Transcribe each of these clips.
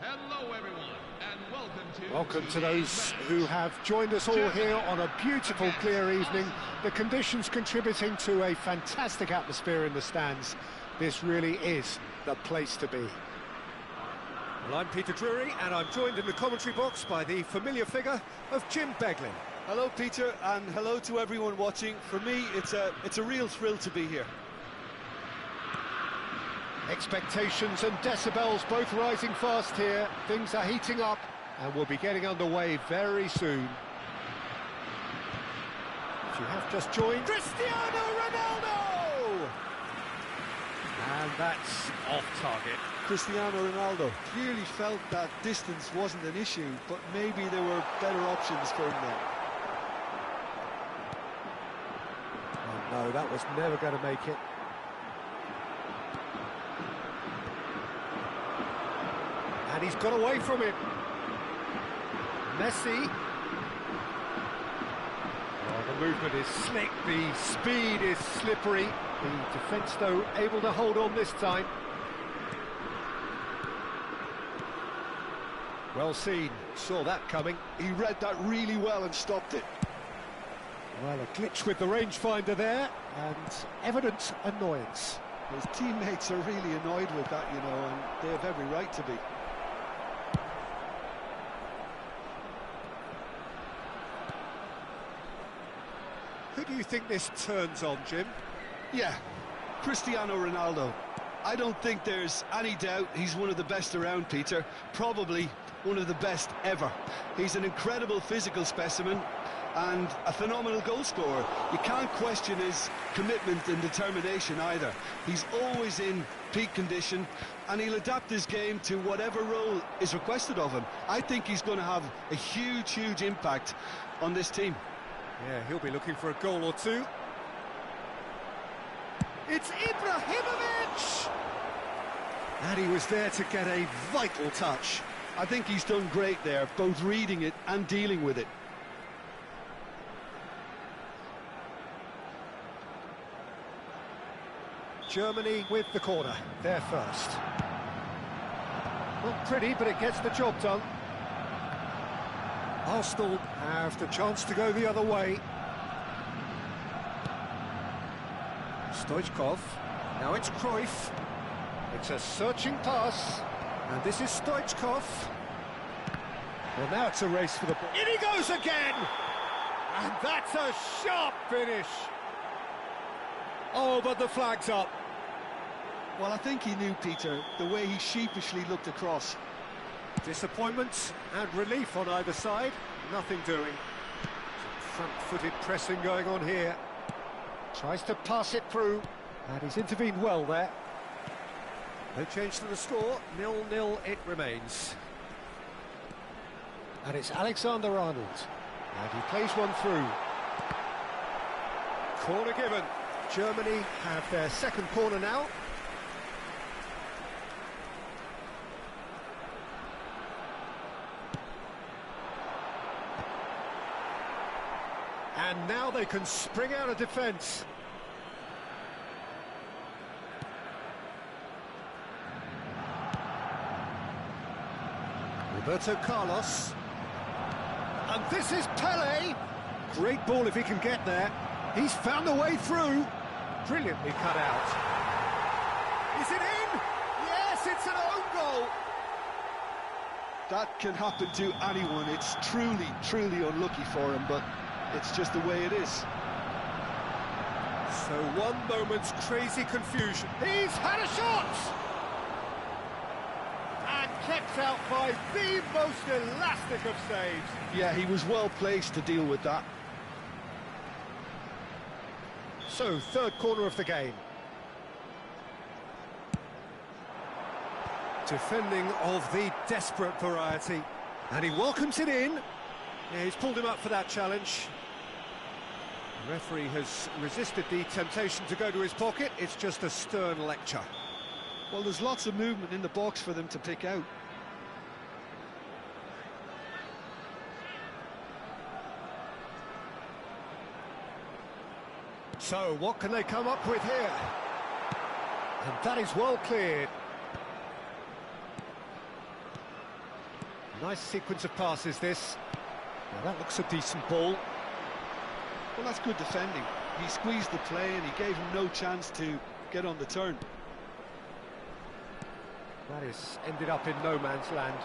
Hello everyone, and Welcome to those who have joined us all here on a beautiful, clear evening. The conditions contributing to a fantastic atmosphere in the stands. This really is the place to be. Well, I'm Peter Drury, and I'm joined in the commentary box by the familiar figure of Jim Beglin. Hello, Peter, and hello to everyone watching. For me, it's a real thrill to be here. Expectations and decibels both rising fast here. Things are heating up and we'll be getting underway very soon. If you have just joined, Cristiano Ronaldo! And that's off target. Cristiano Ronaldo clearly felt that distance wasn't an issue, but maybe there were better options for him there. Oh no, that was never going to make it. And he's got away from it. Messi. Oh, the movement is slick, the speed is slippery. The defence, though, able to hold on this time. Well seen, saw that coming. He read that really well and stopped it. Well, a glitch with the rangefinder there, and evident annoyance. His teammates are really annoyed with that, you know, and they have every right to be. Who do you think this turns on, Jim? Yeah, Cristiano Ronaldo. I don't think there's any doubt he's one of the best around, Peter. Probably one of the best ever. He's an incredible physical specimen and a phenomenal goal scorer. You can't question his commitment and determination either. He's always in peak condition and he'll adapt his game to whatever role is requested of him. I think he's going to have a huge impact on this team. Yeah, he'll be looking for a goal or two. It's Ibrahimovic! And he was there to get a vital touch. I think he's done great there, both reading it and dealing with it. Germany with the corner, they're first. Not pretty, but it gets the job done. Arsenal have the chance to go the other way. Stoichkov, now it's Cruyff. It's a searching pass, and this is Stoichkov. Well, now it's a race for the ball. In he goes again! And that's a sharp finish. Oh, but the flag's up. Well, I think he knew, Peter, the way he sheepishly looked across. Disappointment and relief on either side, nothing doing. Some front-footed pressing going on here. Tries to pass it through, and he's intervened well there. No change to the score, 0-0 it remains. And it's Alexander-Arnold, and he plays one through. Corner given. Germany have their second corner now. And now they can spring out of defence. Roberto Carlos. And this is Pele. Great ball if he can get there. He's found a way through. Brilliantly cut out. Is it in? Yes, it's an own goal. That can happen to anyone. It's truly, truly unlucky for him, but it's just the way it is. So one moment's crazy confusion. He's had a shot! And kept out by the most elastic of saves. Yeah, he was well placed to deal with that. So, third corner of the game. Defending of the desperate variety. And he welcomes it in. Yeah, he's pulled him up for that challenge. The referee has resisted the temptation to go to his pocket. It's just a stern lecture. Well, there's lots of movement in the box for them to pick out. So, what can they come up with here? And that is well cleared. Nice sequence of passes, this. Now, that looks a decent ball. Well, that's good defending. He squeezed the play and he gave him no chance to get on the turn. That is ended up in no man's land.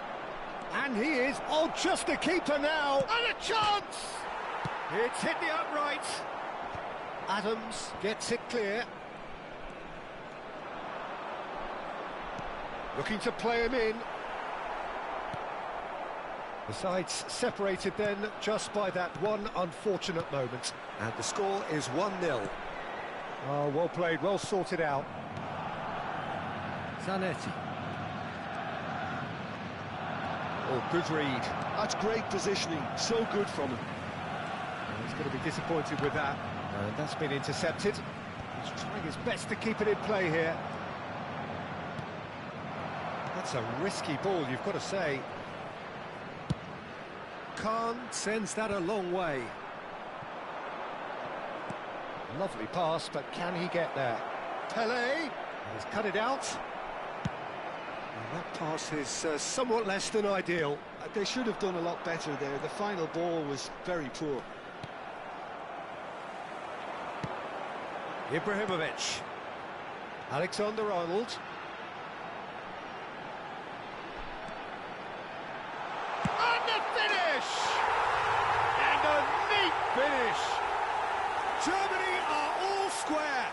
And he is, oh, just a keeper now! And a chance! It's hit the upright. Adams gets it clear. Looking to play him in. The sides separated then just by that one unfortunate moment. And the score is 1-0. Oh, well played, well sorted out. Zanetti. Oh, good read. That's great positioning, so good from him. He's going to be disappointed with that. And that's been intercepted. He's trying his best to keep it in play here. That's a risky ball, you've got to say. Khan sends that a long way. Lovely pass, but can he get there? Pele, he's cut it out. And that pass is somewhat less than ideal. They should have done a lot better there. The final ball was very poor. Ibrahimovic. Alexander-Arnold. And the finish! And a neat finish! Germany are all square.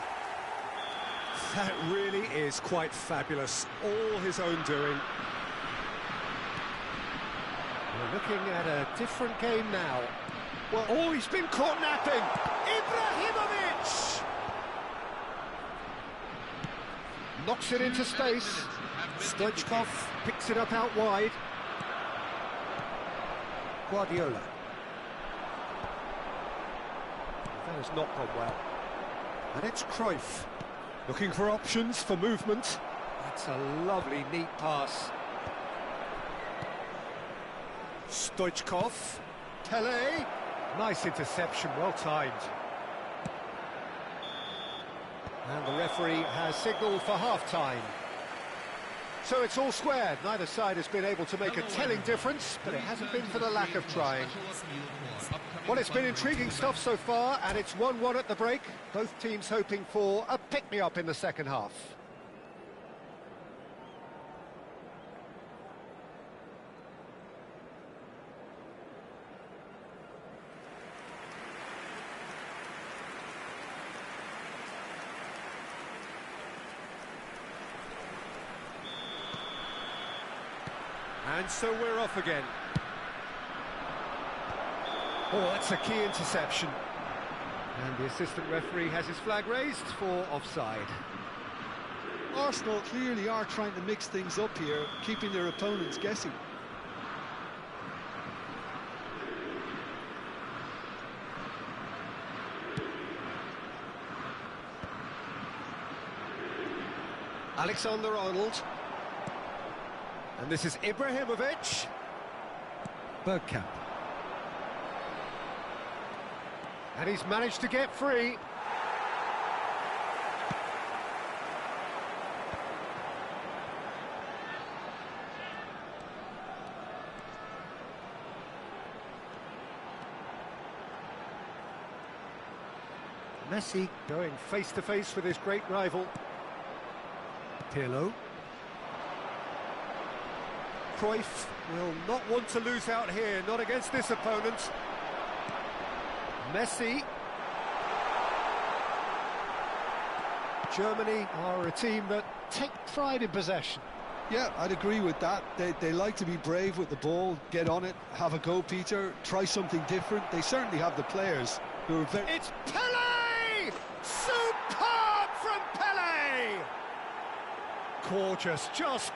That really is quite fabulous. All his own doing. We're looking at a different game now. Well, oh, he's been caught napping. Ibrahimovic! Knocks it into space. Stoichkov picks it up out wide. Guardiola. That has not gone well. And it's Cruyff. Looking for options for movement. That's a lovely, neat pass. Stoichkov. Pele. Nice interception, well timed. And the referee has signalled for half-time. So it's all squared. Neither side has been able to make a telling difference, but it hasn't been for the lack of trying. Well, it's been intriguing stuff so far, and it's 1-1 at the break. Both teams hoping for a pick-me-up in the second half. And so we're off again. Oh, that's a key interception. And the assistant referee has his flag raised for offside. Arsenal clearly are trying to mix things up here, keeping their opponents guessing. Alexander-Arnold. And this is Ibrahimovic. Bergkamp. And he's managed to get free. Messi going face-to-face with his great rival. Pirlo. Cruyff will not want to lose out here, not against this opponent. Messi. Germany are a team that take pride in possession. Yeah, I'd agree with that. They like to be brave with the ball, get on it, have a go, Peter, try something different. They certainly have the players who are very... It's Pele! Superb from Pele! Gorgeous, just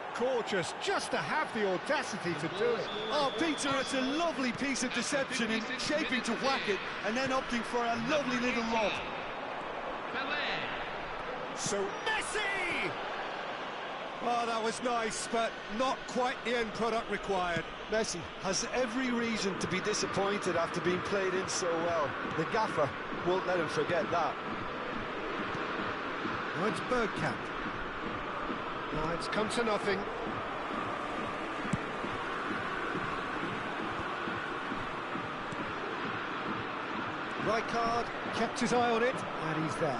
to have the audacity to do it. Oh, Peter, it's a lovely piece of deception in shaping to whack it and then opting for a lovely little lob. So Messi! Oh, that was nice, but not quite the end product required. Messi has every reason to be disappointed after being played in so well. The gaffer won't let him forget that. Now it's Bergkamp. Now it's come to nothing. Rijkaard kept his eye on it, and he's there.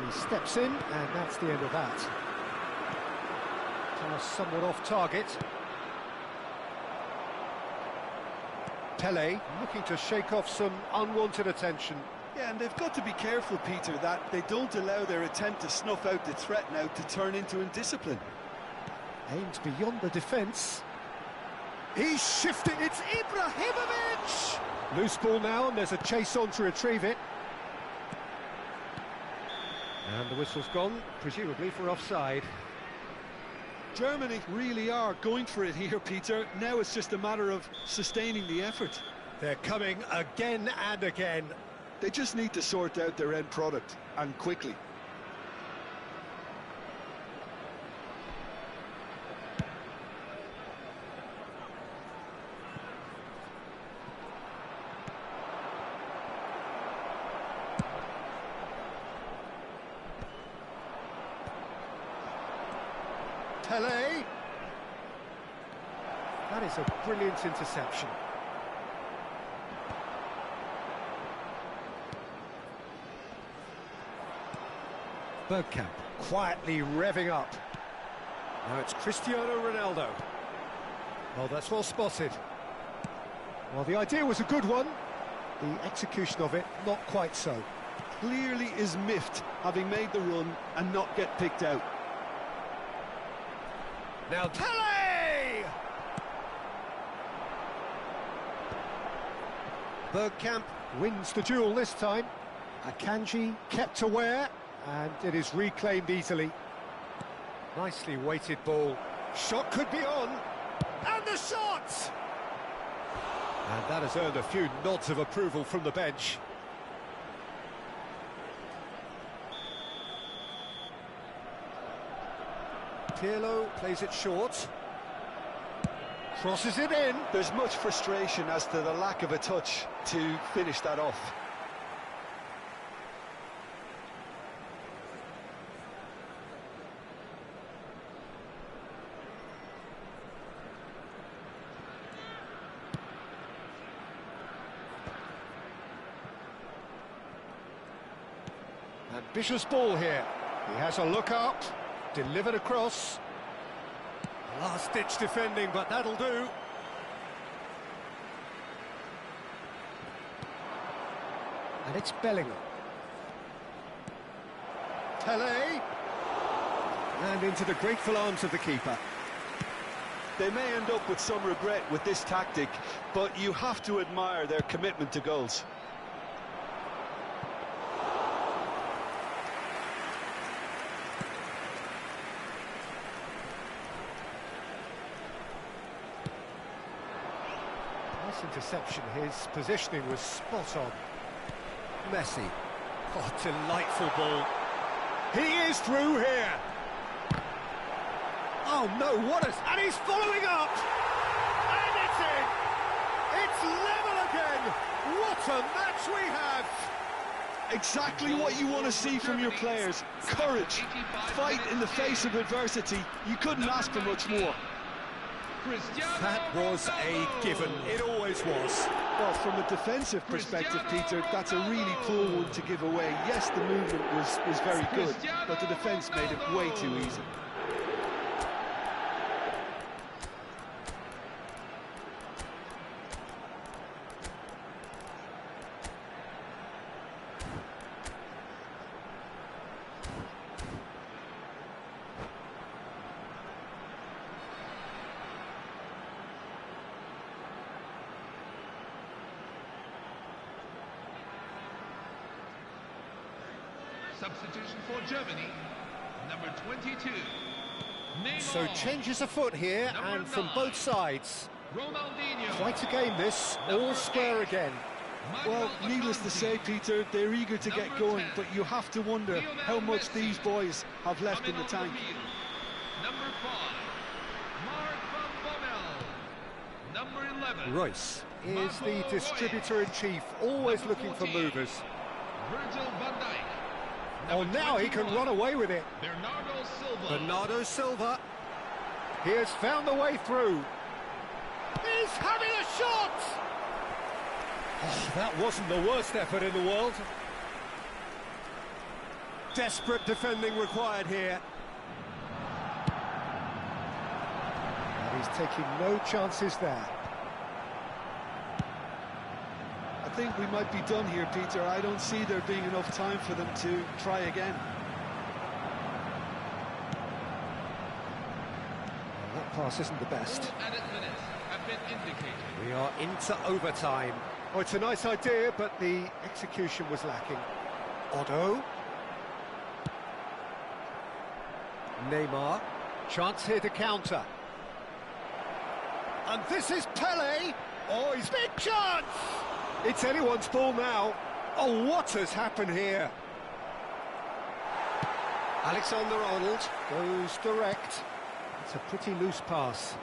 He steps in, and that's the end of that. Pass somewhat off target. Pele looking to shake off some unwanted attention. Yeah, and they've got to be careful, Peter, that they don't allow their attempt to snuff out the threat now to turn into indiscipline. Aims beyond the defence. He's shifted, it's Ibrahimovic! Loose ball now, and there's a chase on to retrieve it. And the whistle's gone, presumably for offside. Germany really are going for it here, Peter. Now it's just a matter of sustaining the effort. They're coming again and again. They just need to sort out their end product, and quickly. Pele. That is a brilliant interception. Bergkamp quietly revving up. Now it's Cristiano Ronaldo. Well, that's well spotted. Well, the idea was a good one. The execution of it, not quite so. Clearly is miffed, having made the run and not get picked out. Now Pele! Bergkamp wins the duel this time. Akanji kept aware, and it is reclaimed easily. Nicely weighted ball. Shot could be on. And the shot! And that has earned a few nods of approval from the bench. Pirlo plays it short. Crosses it in. There's much frustration as to the lack of a touch to finish that off. Ambitious ball here. He has a look up, delivered across. Last-ditch defending, but that'll do. And it's Bellingham. Pele. And into the grateful arms of the keeper. They may end up with some regret with this tactic, but you have to admire their commitment to goals. Interception, his positioning was spot on. Messi. Oh, delightful ball. He is through here. Oh no, what a... And he's following up! And it's in! It's level again! What What a match we have! Exactly what you want to see from your players. Courage, fight in the face of adversity. You couldn't ask for much more. That was a given. It always was. Well, from a defensive perspective, Peter, that's a really poor one to give away. Yes, the movement was very good, but the defence made it way too easy. Substitution for Germany, number 22. Neymar. So changes afoot here, and from both sides. Ronaldinho. Quite a game this, all square again. Well, needless to say, Peter, they're eager to get going, but you have to wonder how much these boys have left in the tank. Number 5, Mark van Bommel. Number 11, Royce is the distributor-in-chief, always looking for movers. Virgil van Dijk. Oh, now he can run away with it. Bernardo Silva. Bernardo Silva. He has found the way through. He's having a shot! Oh, that wasn't the worst effort in the world. Desperate defending required here. And he's taking no chances there. I think we might be done here, Peter. I don't see there being enough time for them to try again. Well, that pass isn't the best. Added minutes have been indicated. We are into overtime. Oh, it's a nice idea, but the execution was lacking. Otto. Neymar. Chance here to counter. And this is Pele. Oh, he's big chance! It's anyone's ball now. Oh, what has happened here? Alexander-Arnold goes direct. It's a pretty loose pass.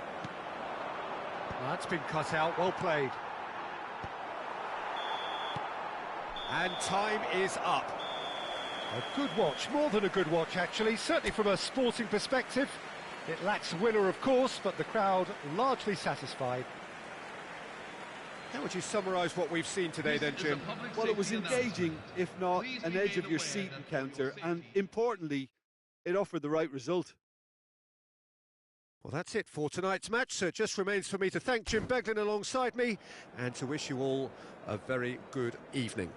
That's been cut out, well played. And time is up. A good watch, more than a good watch actually, certainly from a sporting perspective. It lacks winner, of course, but the crowd largely satisfied. How would you summarise what we've seen today then, Jim? Well, it was engaging, if not an edge-of-your-seat encounter, and importantly, it offered the right result. Well, that's it for tonight's match, so it just remains for me to thank Jim Beglin alongside me and to wish you all a very good evening.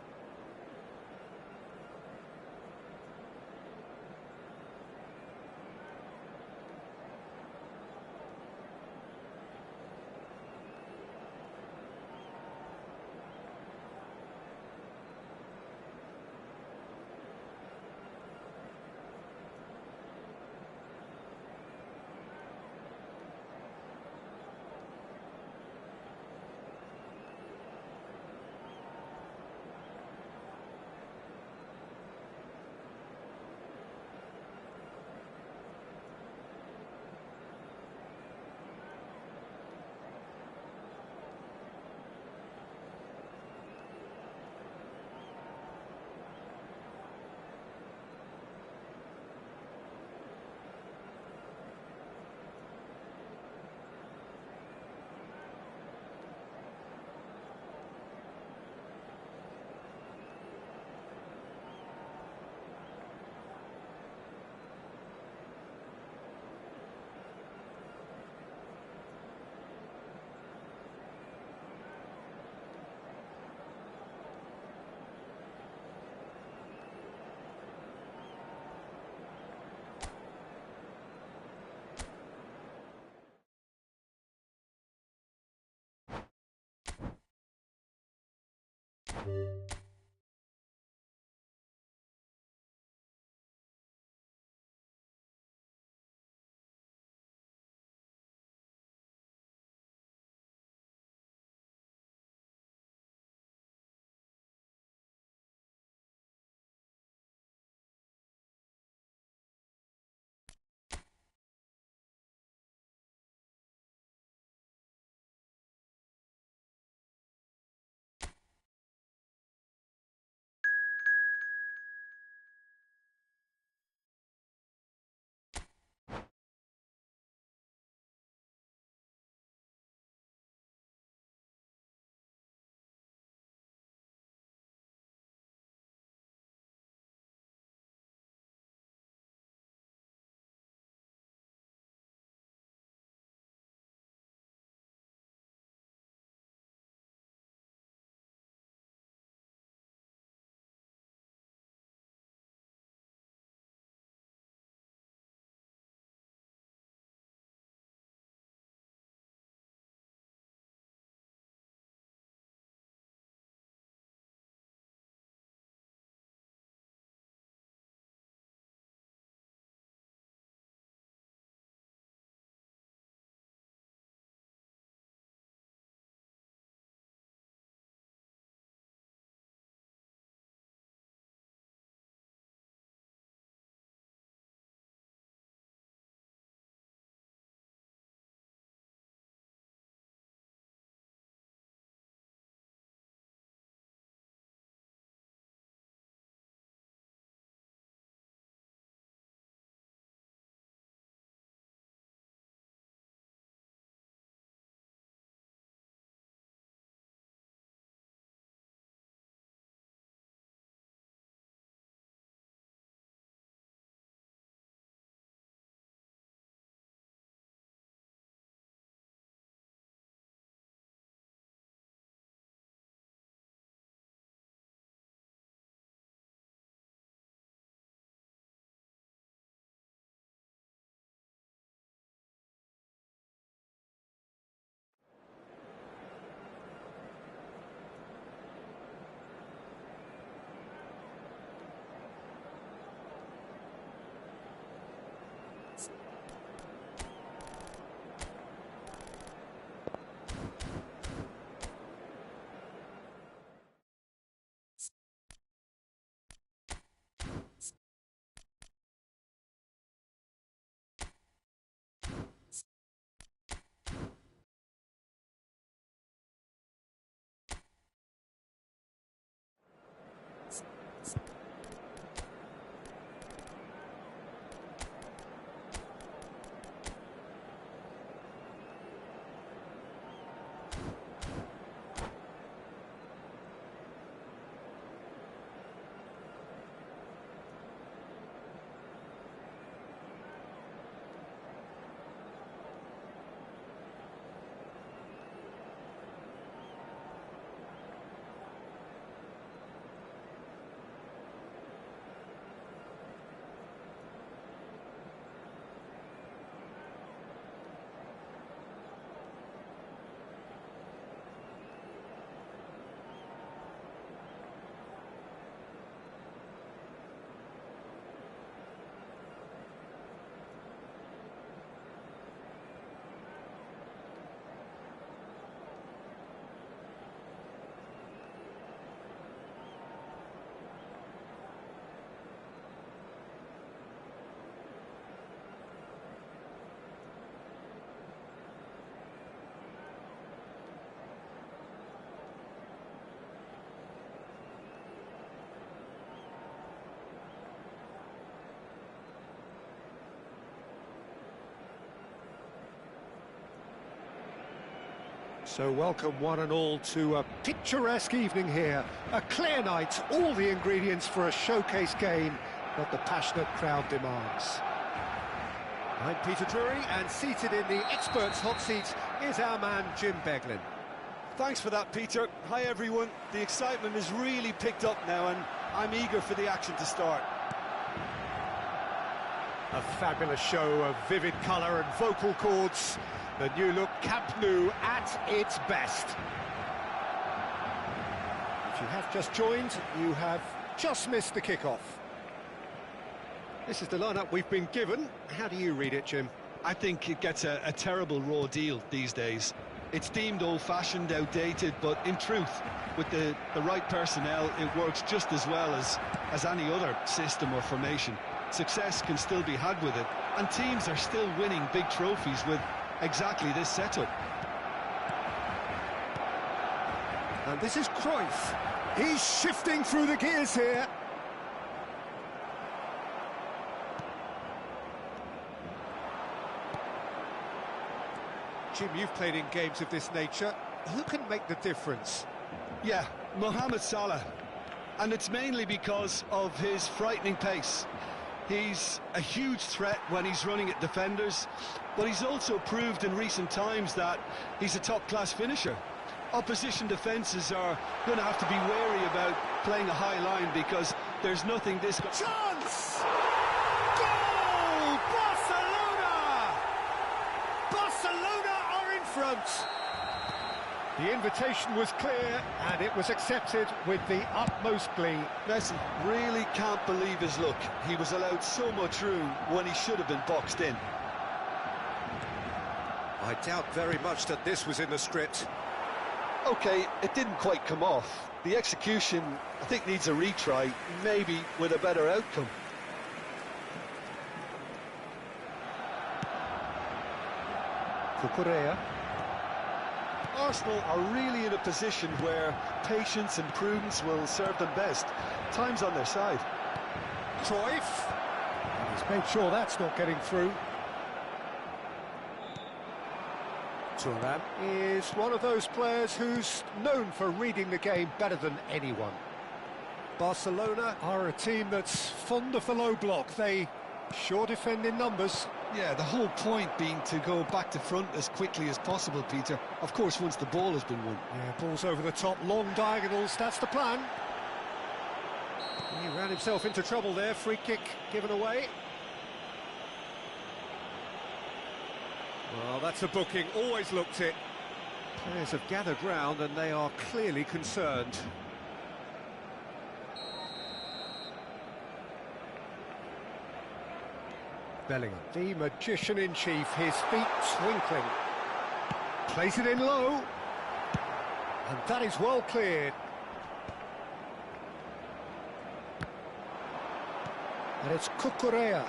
So welcome one and all to a picturesque evening here. A clear night, all the ingredients for a showcase game that the passionate crowd demands. I'm Peter Drury, and seated in the experts' hot seat is our man Jim Beglin. Thanks for that, Peter. Hi, everyone. The excitement has really picked up now, and I'm eager for the action to start. A fabulous show of vivid colour and vocal cords. The new look Camp Nou at its best. If you have just joined, you have just missed the kickoff. This is the lineup we've been given. How do you read it, Jim? I think it gets a terrible raw deal these days. It's deemed old-fashioned, outdated, but in truth, with the right personnel, it works just as well as any other system or formation. Success can still be had with it, and teams are still winning big trophies with exactly this setup. And this is Cruyff. He's shifting through the gears here. Jim, you've played in games of this nature. Who can make the difference? Yeah, Mohamed Salah. And it's mainly because of his frightening pace. He's a huge threat when he's running at defenders, but he's also proved in recent times that he's a top-class finisher. Opposition defences are going to have to be wary about playing a high line because there's nothing this... Chance! Goal! Barcelona! Barcelona are in front. The invitation was clear, and it was accepted with the utmost glee. Messi really can't believe his luck. He was allowed so much room when he should have been boxed in. I doubt very much that this was in the script. OK, it didn't quite come off. The execution, I think, needs a retry, maybe with a better outcome. Cucurella. Arsenal are really in a position where patience and prudence will serve them best. Time's on their side. Cruyff. And he's made sure that's not getting through. Thuram is one of those players who's known for reading the game better than anyone. Barcelona are a team that's fond of the low block. They sure defend in numbers. Yeah, the whole point being to go back to front as quickly as possible, Peter. Of course, once the ball has been won. Yeah, ball's over the top, long diagonals, that's the plan. He ran himself into trouble there, free kick given away. Well, that's a booking, always looked it. Players have gathered round and they are clearly concerned. Bellingham, the magician-in-chief, his feet twinkling. Plays it in low. And that is well cleared. And it's Cucurella.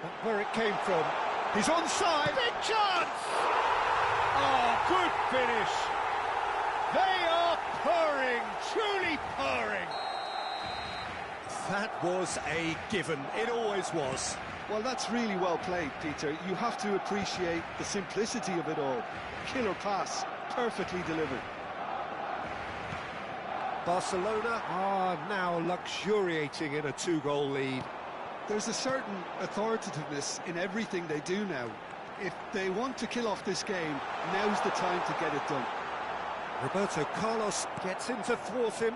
Not where it came from. He's onside. Big chance! Oh, good finish. They are purring, truly purring. That was a given. It always was. Well, that's really well played, Peter. You have to appreciate the simplicity of it all. Killer pass, perfectly delivered. Barcelona are now luxuriating in a 2-goal lead. There's a certain authoritativeness in everything they do now. If they want to kill off this game, now's the time to get it done. Roberto Carlos gets in to thwart him.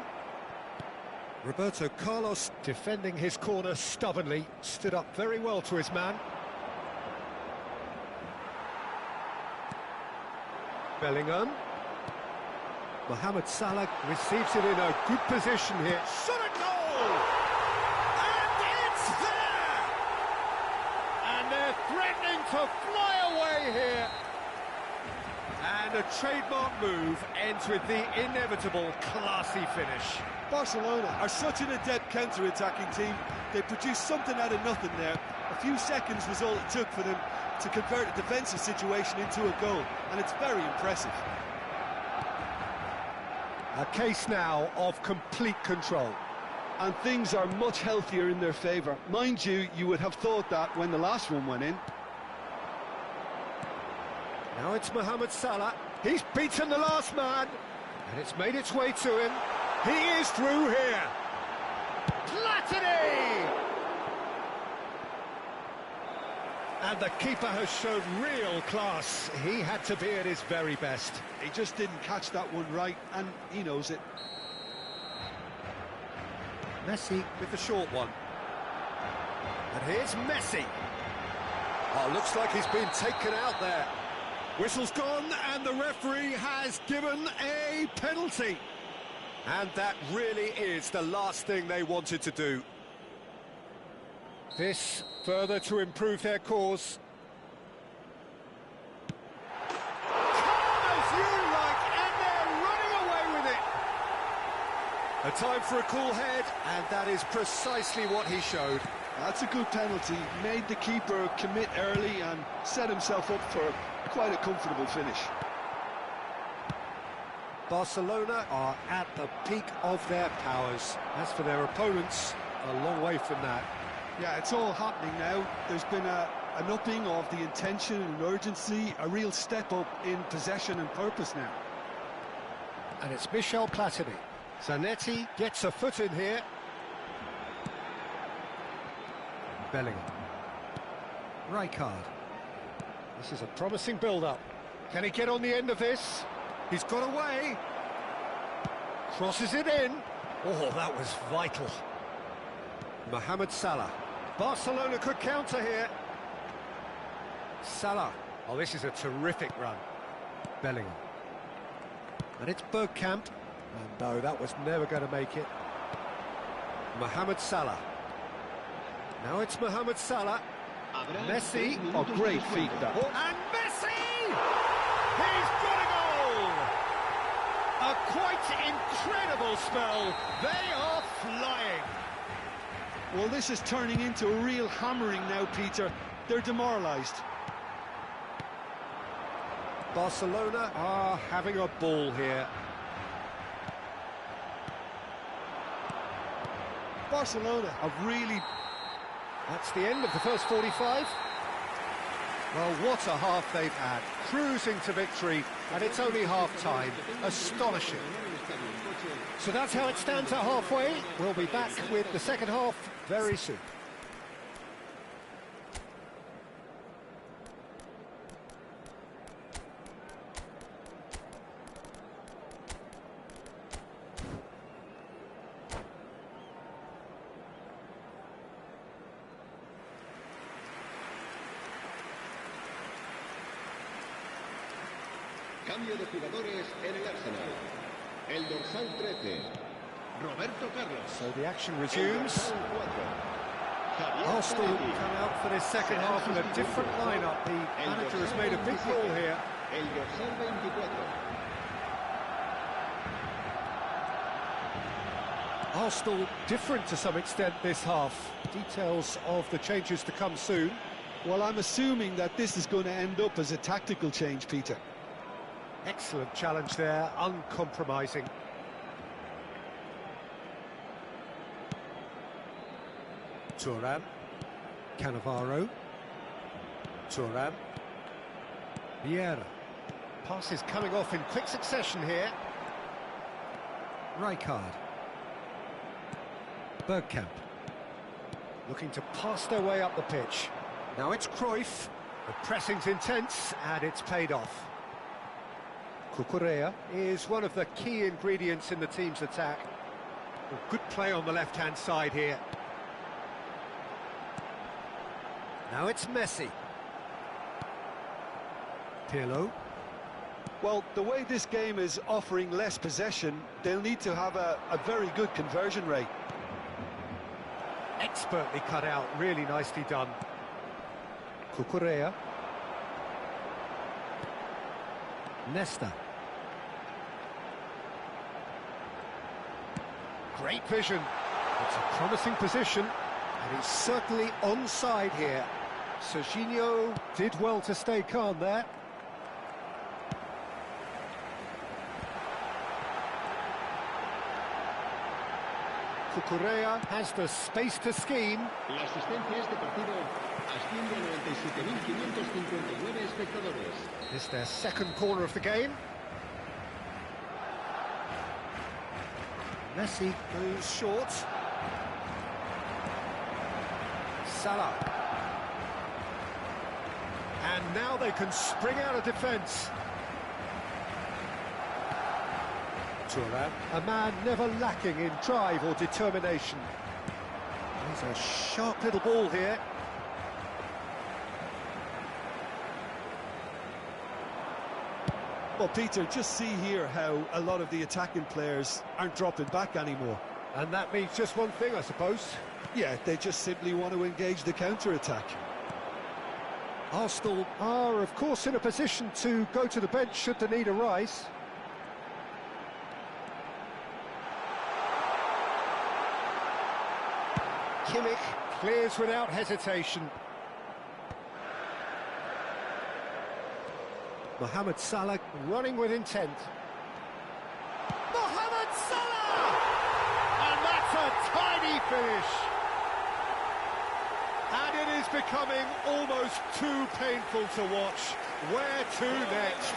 Roberto Carlos, defending his corner stubbornly, stood up very well to his man. Bellingham. Mohamed Salah receives it in a good position here. Shot at goal! And it's there! And they're threatening to fly away here. And a trademark move ends with the inevitable classy finish. Barcelona are such an adept counter-attacking team. They produced something out of nothing there. A few seconds was all it took for them to convert a defensive situation into a goal, and it's very impressive. A case now of complete control. And things are much healthier in their favour. Mind you, you would have thought that when the last one went in. Now it's Mohamed Salah. He's beaten the last man, and it's made its way to him. He is through here. Platini! And the keeper has shown real class. He had to be at his very best. He just didn't catch that one right, and he knows it. Messi with the short one. And here's Messi. Oh, looks like he's been taken out there. Whistle's gone, and the referee has given a penalty. And that really is the last thing they wanted to do. This further to improve their cause. Calm as you like, and they're running away with it. A time for a cool head, and that is precisely what he showed. That's a good penalty. Made the keeper commit early and set himself up for quite a comfortable finish. Barcelona are at the peak of their powers. As for their opponents, a long way from that. Yeah, it's all happening now. There's been an upping of the intention and urgency, a real step up in possession and purpose now. And it's Michel Platini. Zanetti gets a foot in here. Bellingham. Rijkaard. This is a promising build-up. Can he get on the end of this? He's got away. Crosses it in. Oh, that was vital. Mohamed Salah. Barcelona could counter here. Salah. Oh, this is a terrific run. Bellingham. And it's Bergkamp. And no, that was never going to make it. Mohamed Salah. Now it's Mohamed Salah. Messi. Oh, great feet, that. And Messi! He's got a goal! A quite incredible spell. They are flying. Well, this is turning into a real hammering now, Peter. They're demoralised. Barcelona are having a ball here. Barcelona have really... That's the end of the first 45. Well, what a half they've had. Cruising to victory, and it's only half-time. Astonishing. So that's how it stands at halfway. We'll be back with the second half very soon. Cambio de jugadores en el Arsenal. El dorsal 13, Roberto Carlos. So the action resumes. Javier Arsenal Zanetti. come out for this second half with a different lineup. The manager has made a big call here. El dorsal 24. Arsenal different to some extent this half. Details of the changes to come soon. Well, I'm assuming that this is going to end up as a tactical change, Peter. Excellent challenge there, uncompromising. Thuram. Cannavaro. Thuram. Vieira. Passes coming off in quick succession here. Rijkaard. Bergkamp. Looking to pass their way up the pitch. Now it's Cruyff. The pressing's intense, and it's paid off. Cucurella is one of the key ingredients in the team's attack. Well, good play on the left-hand side here. Now it's Messi. Pirlo. Well, the way this game is offering less possession, they'll need to have a very good conversion rate. Expertly cut out, really nicely done. Cucurella. Nesta. Great vision. It's a promising position, and he's certainly onside here. Serginho did well to stay calm there. Cucurella has the space to scheme. La asistencia a este partido asciende a 97.559 espectadores. It's their second corner of the game. Messi goes short. Salah. And now they can spring out of defence. Thuram, a man never lacking in drive or determination. There's a sharp little ball here. Well, Peter, just see here how a lot of the attacking players aren't dropping back anymore. And that means just one thing, I suppose. Yeah, they just simply want to engage the counter-attack. Arsenal are, of course, in a position to go to the bench should the need arise. Kimmich clears without hesitation. Mohamed Salah running with intent. Mohamed Salah! And that's a tiny finish. And it is becoming almost too painful to watch. Where to next?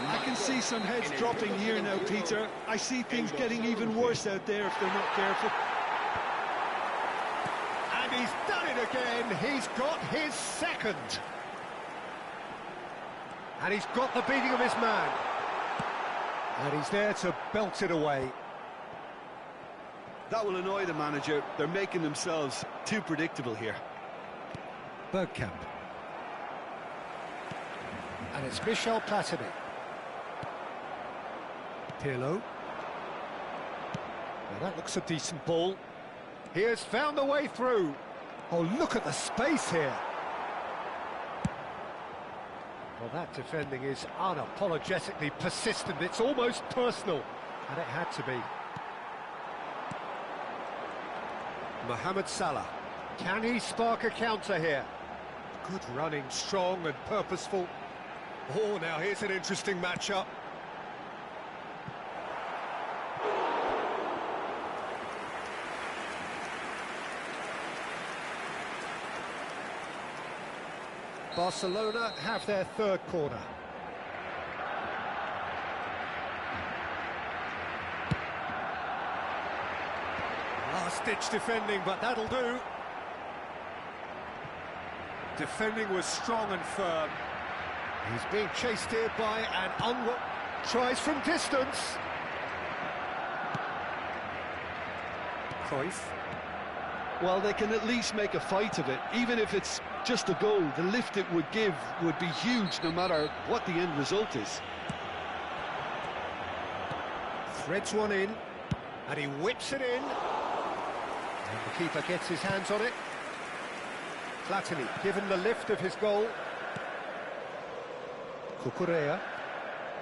I can see some heads dropping here now, Peter. I see things getting even worse out there if they're not careful. And he's done it again. He's got his second. And he's got the beating of his man. And he's there to belt it away. That will annoy the manager. They're making themselves too predictable here. Bergkamp. And it's Michel Platini. Pirlo. Well, that looks a decent ball. He has found a way through. Oh, look at the space here. Well, that defending is unapologetically persistent. It's almost personal. And it had to be. Mohamed Salah. Can he spark a counter here? Good running, strong and purposeful. Oh, now here's an interesting matchup. Barcelona have their third corner. Last-ditch defending, but that'll do. Defending was strong and firm. He's being chased here by an tries from distance. Cruyff. Well, they can at least make a fight of it. Even if it's just a goal, the lift it would give would be huge no matter what the end result is. Threads one in, and he whips it in. And the keeper gets his hands on it. Platini given the lift of his goal. Cucurella.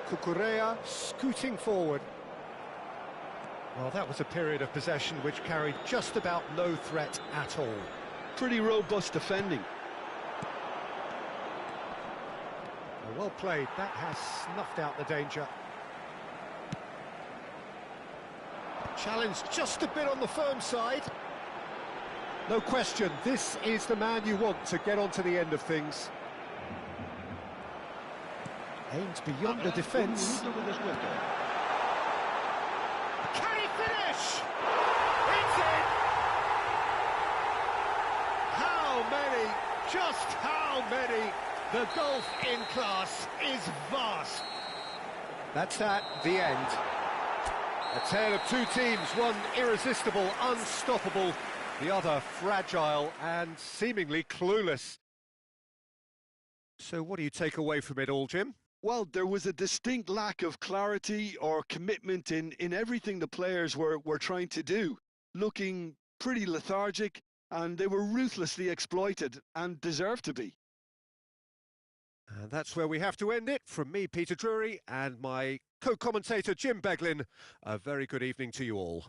Cucurella scooting forward. Well, that was a period of possession which carried just about no threat at all. Pretty robust defending. Well played, that has snuffed out the danger. Challenged just a bit on the firm side. No question, this is the man you want to get onto the end of things. Aimed beyond the defence. Un minuto de descuento. Can he finish? It's in! How many? Just how many? The golf in class is vast. That's that, the end. A tale of two teams, one irresistible, unstoppable, the other fragile and seemingly clueless. So what do you take away from it all, Jim? Well, there was a distinct lack of clarity or commitment in everything the players were trying to do, looking pretty lethargic, and they were ruthlessly exploited and deserved to be. And that's where we have to end it. From me, Peter Drury, and my co-commentator, Jim Beglin. A very good evening to you all.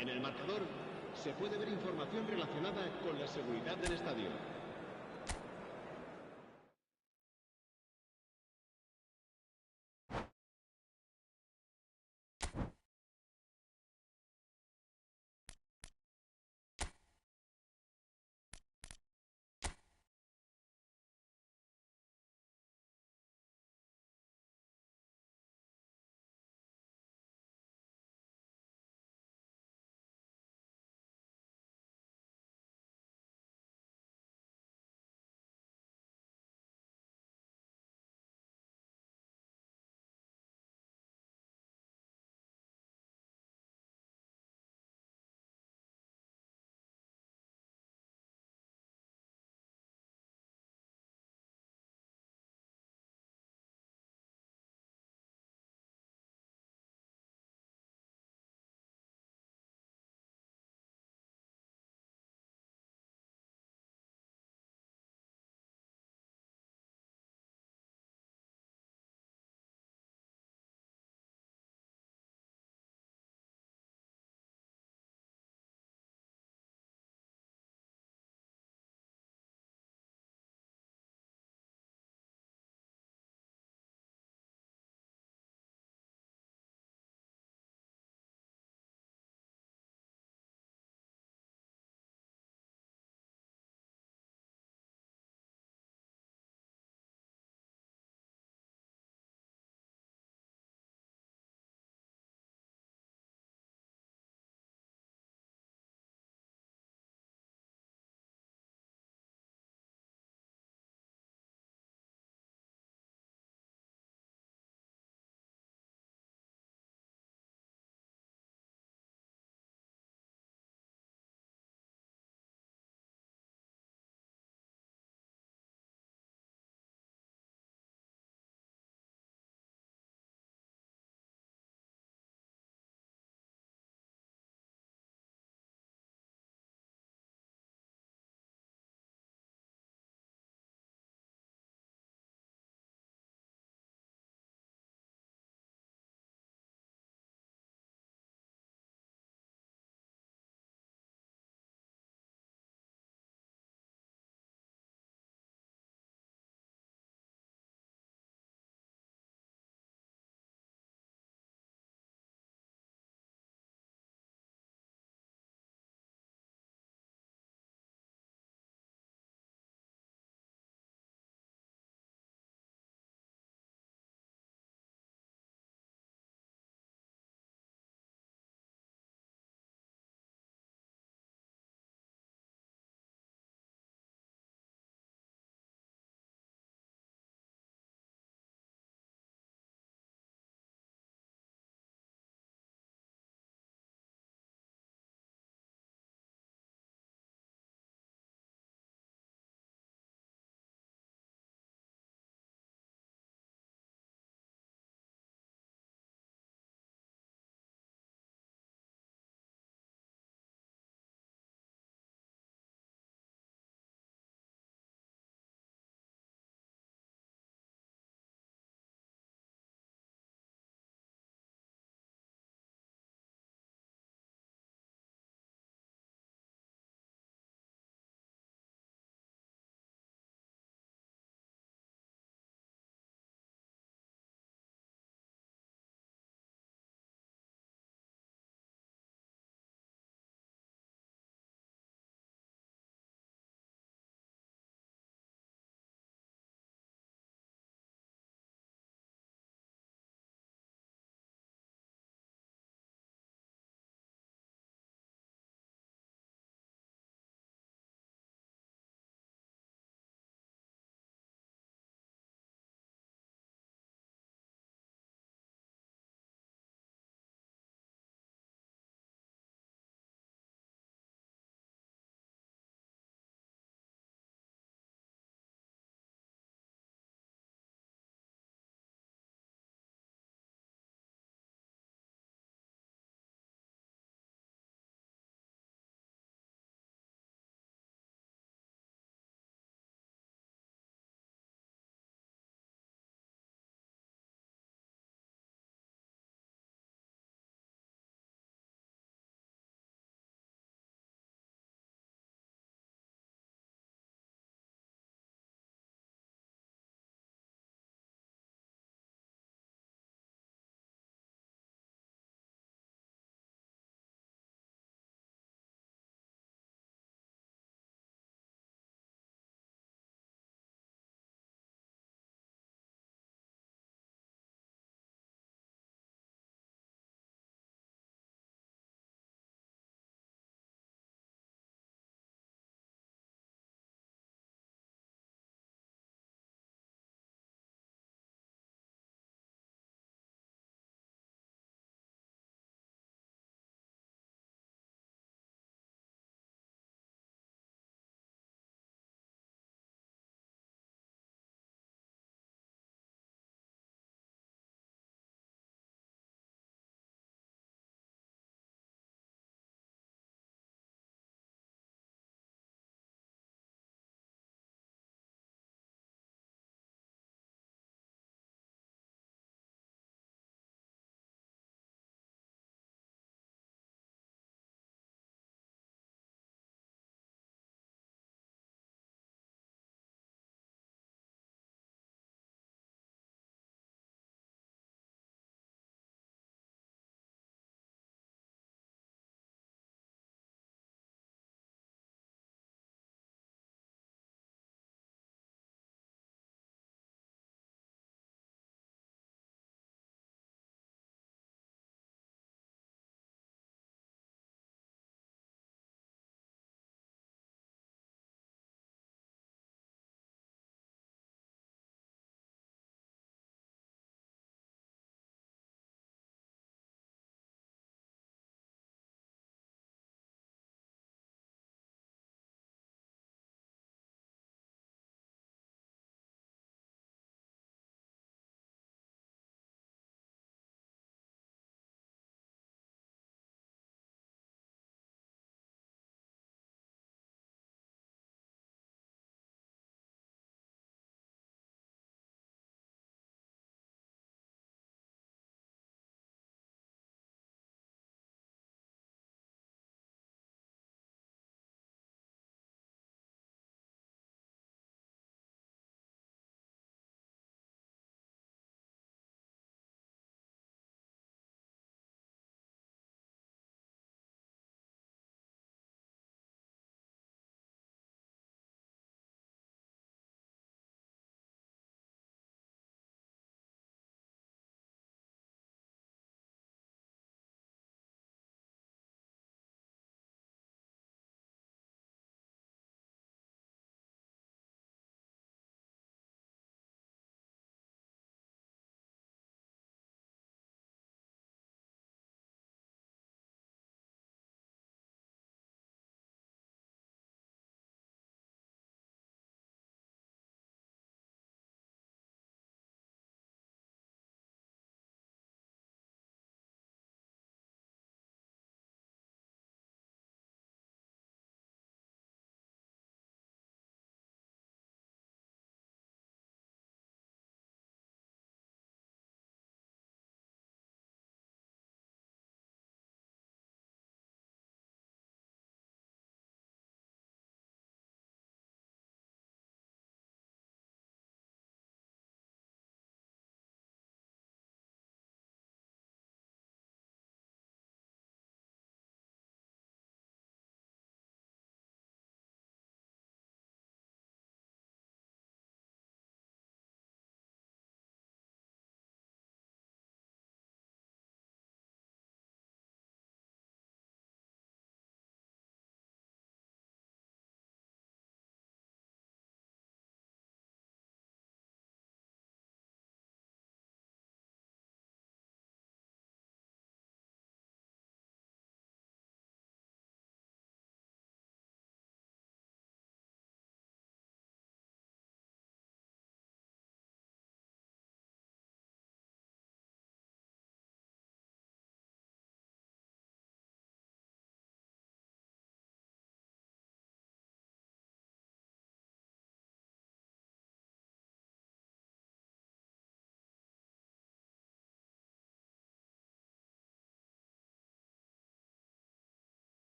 En el marcador se puede ver información relacionada con la seguridad del estadio.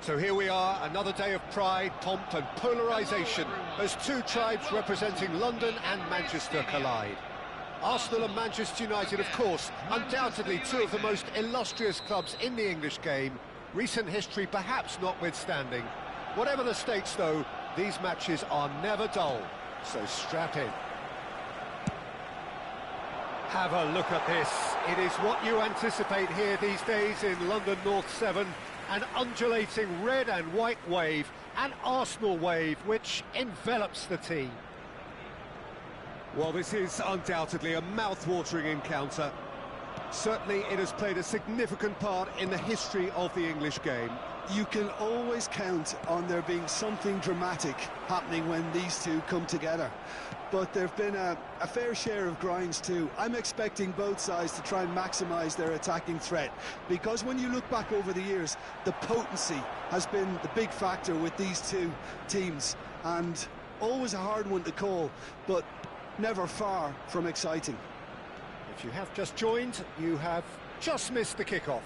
So here we are, another day of pride, pomp and polarisation as two tribes representing London and Manchester collide. Arsenal and Manchester United, of course, undoubtedly two of the most illustrious clubs in the English game, recent history perhaps notwithstanding. Whatever the stakes, though, these matches are never dull, so strap in. Have a look at this. It is what you anticipate here these days in London North 7. An undulating red and white wave, an Arsenal wave, which envelops the team. Well, this is undoubtedly a mouth-watering encounter. Certainly it has played a significant part in the history of the English game. You can always count on there being something dramatic happening when these two come together. But there have been a fair share of grinds too. I'm expecting both sides to try and maximise their attacking threat, because when you look back over the years, the potency has been the big factor with these two teams, and always a hard one to call, but never far from exciting. If you have just joined, you have just missed the kickoff.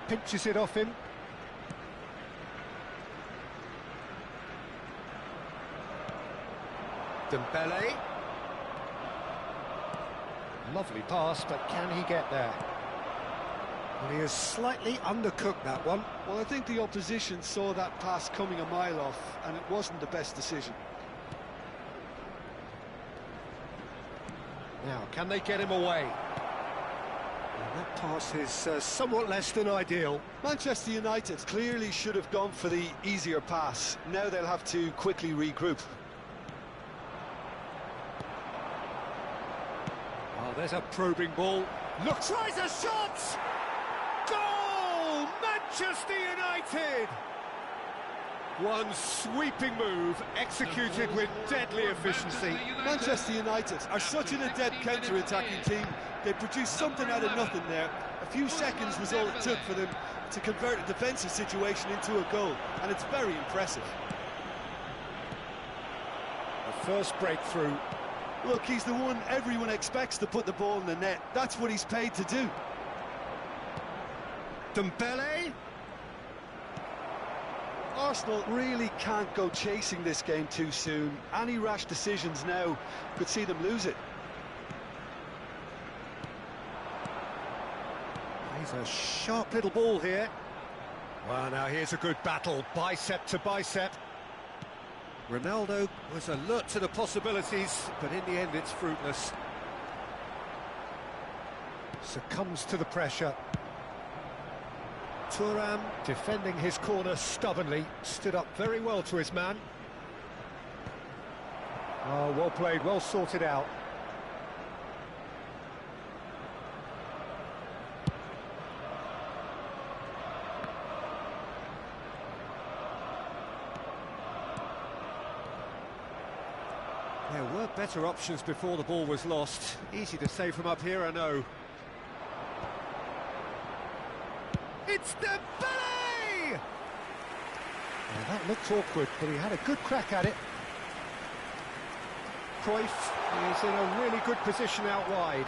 Pinches it off him. Dembele. Lovely pass, but can he get there? Well, he has slightly undercooked that one. Well, I think the opposition saw that pass coming a mile off, and it wasn't the best decision. Now, can they get him away? And that pass is somewhat less than ideal. Manchester United clearly should have gone for the easier pass. Now they'll have to quickly regroup. Oh, there's a probing ball. Look, tries a shot! Goal! Manchester United! One sweeping move, executed with deadly efficiency. Manchester United are such an adept counter-attacking team. They produced something out of nothing there. A few seconds was all it took for them to convert a defensive situation into a goal, and it's very impressive. The first breakthrough. Look, he's the one everyone expects to put the ball in the net. That's what he's paid to do. Dembele. Arsenal really can't go chasing this game too soon. Any rash decisions now could see them lose it. He's a sharp little ball here. Well, now here's a good battle, bicep to bicep. Ronaldo was alert to the possibilities, but in the end it's fruitless. Succumbs to the pressure. Thuram, defending his corner stubbornly, stood up very well to his man. Oh, well played, well sorted out. There were better options before the ball was lost. Easy to say from up here, I know. It's Dembele! Well, that looked awkward, but he had a good crack at it. Cruyff is in a really good position out wide.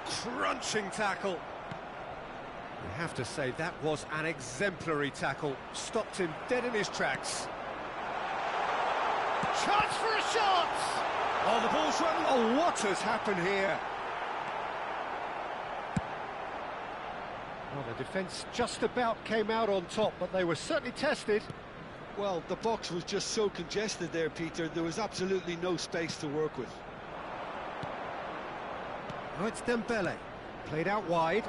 Crunching tackle. You have to say that was an exemplary tackle. Stopped him dead in his tracks. Chance for a shot! Oh, the ball's run. Oh, what has happened here? Well, the defence just about came out on top, but they were certainly tested. Well, the box was just so congested there, Peter. There was absolutely no space to work with. Now it's Dembele. Played out wide.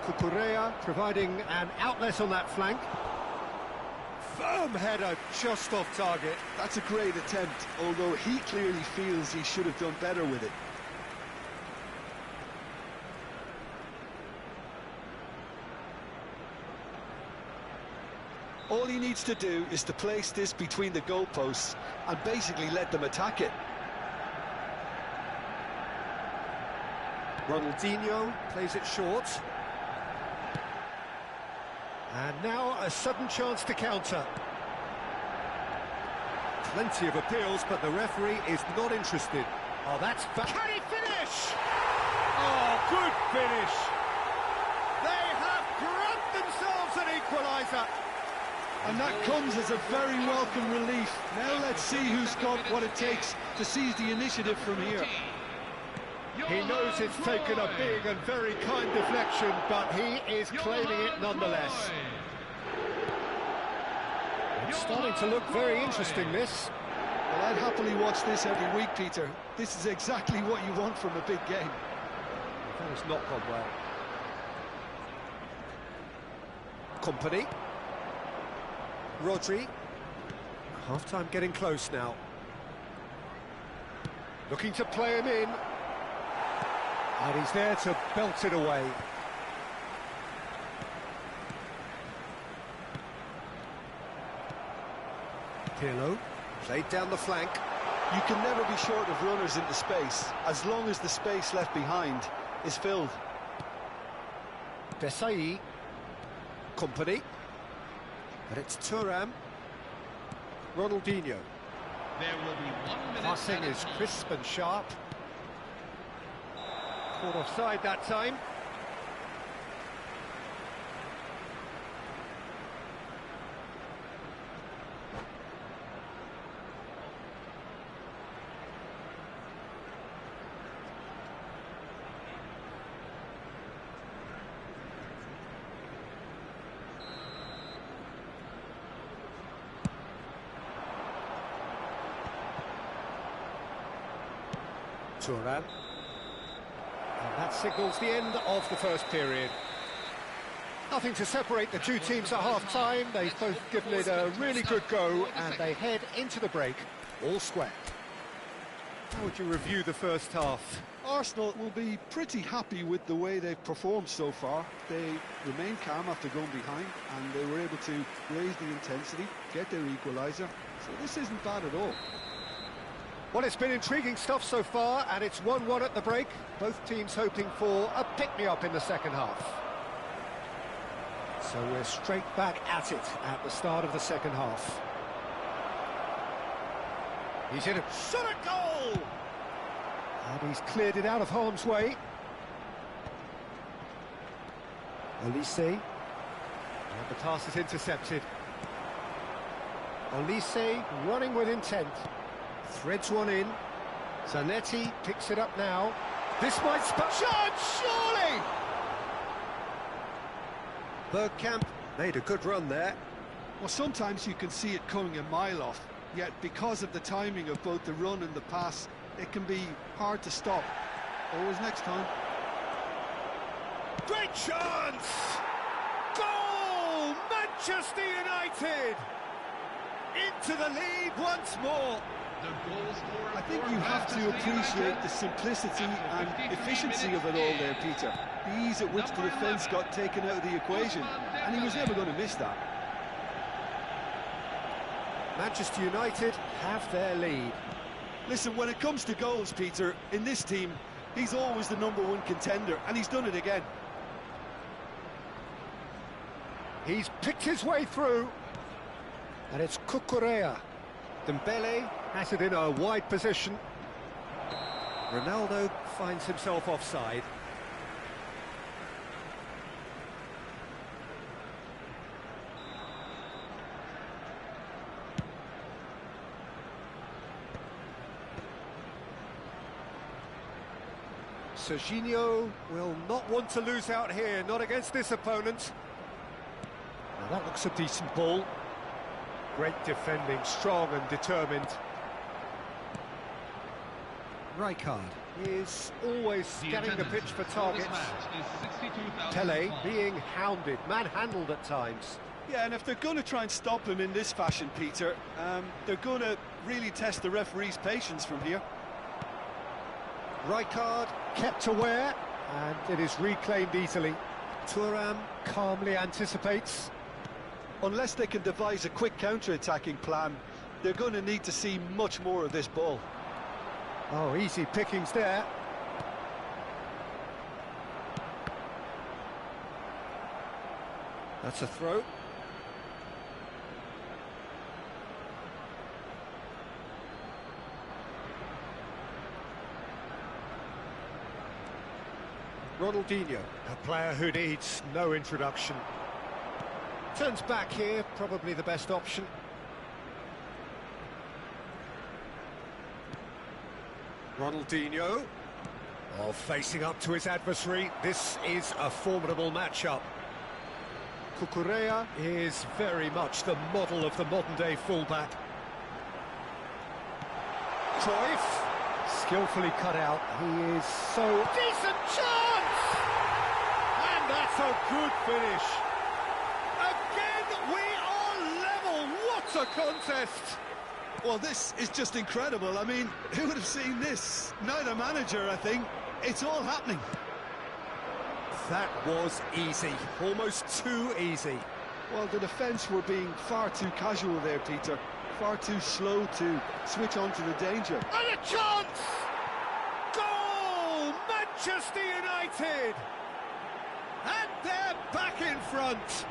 Cucurella providing an outlet on that flank. Firm header just off target. That's a great attempt, although he clearly feels he should have done better with it. All he needs to do is to place this between the goalposts and basically let them attack it. Ronaldinho plays it short. And now a sudden chance to counter. Plenty of appeals, but the referee is not interested. Oh, that's... Can he finish? Oh, good finish. They have grabbed themselves an equaliser. And that comes as a very welcome relief. Now let's see who's got what it takes to seize the initiative from here. He knows it's taken a big and very kind deflection, but he is claiming it nonetheless. It's starting to look very interesting, this. Well, I'd happily watch this every week, Peter. This is exactly what you want from a big game. That has not gone well. Company. Rodri. Half-time getting close now. Looking to play him in. And he's there to belt it away. Pirlo played down the flank. You can never be short of runners into space, as long as the space left behind is filled. Desai. Company. And it's Thuram. Ronaldinho. There will be 1 minute. Passing is crisp and sharp. Caught offside that time. Thuram. And that signals the end of the first period. Nothing to separate the two teams at half-time. They've both given it a really good go, and they head into the break all square. How would you review the first half? Arsenal will be pretty happy with the way they've performed so far. They remained calm after going behind, and they were able to raise the intensity, get their equaliser. So this isn't bad at all. Well, it's been intriguing stuff so far, and it's 1-1 at the break. Both teams hoping for a pick-me-up in the second half. So we're straight back at it at the start of the second half. He's in a shot at goal! And he's cleared it out of harm's way. Olise. And the pass is intercepted. Olise running with intent. Threads one in. Zanetti picks it up now. This might chance, surely! Bergkamp made a good run there. Well, sometimes you can see it coming a mile off, yet because of the timing of both the run and the pass, it can be hard to stop. Always next time. Great chance! Goal! Manchester United! Into the lead once more. I think you have to appreciate the simplicity and efficiency of it all there, Peter. The ease at which the defence got taken out of the equation, and he was never going to miss that. Manchester United have their lead. Listen, when it comes to goals, Peter, in this team, he's always the #1 contender, and he's done it again. He's picked his way through. And it's Cucurella. Dembele has it in a wide position. Ronaldo finds himself offside. Serginho will not want to lose out here, not against this opponent. Now that looks a decent ball. Great defending, strong and determined. Rijkaard is always scanning the pitch for targets. Pele being hounded, manhandled at times. Yeah, and if they're going to try and stop him in this fashion, Peter, they're going to really test the referee's patience from here. Rijkaard kept aware, and it is reclaimed easily. Thuram calmly anticipates. Unless they can devise a quick counter-attacking plan, they're going to need to see much more of this ball. Oh, easy pickings there. That's a throw. Ronaldinho, a player who needs no introduction. Turns back here, probably the best option. Ronaldinho, facing up to his adversary. This is a formidable matchup. Cucurella is very much the model of the modern-day fullback. Cruyff, skillfully cut out. He is so... Decent chance! And that's a good finish. Again, we are level. What a contest! Well, this is just incredible. I mean, who would have seen this? Neither manager, I think. It's all happening. That was easy. Almost too easy. Well, the defence were being far too casual there, Peter. Far too slow to switch on to the danger. And a chance! Goal! Manchester United! And they're back in front.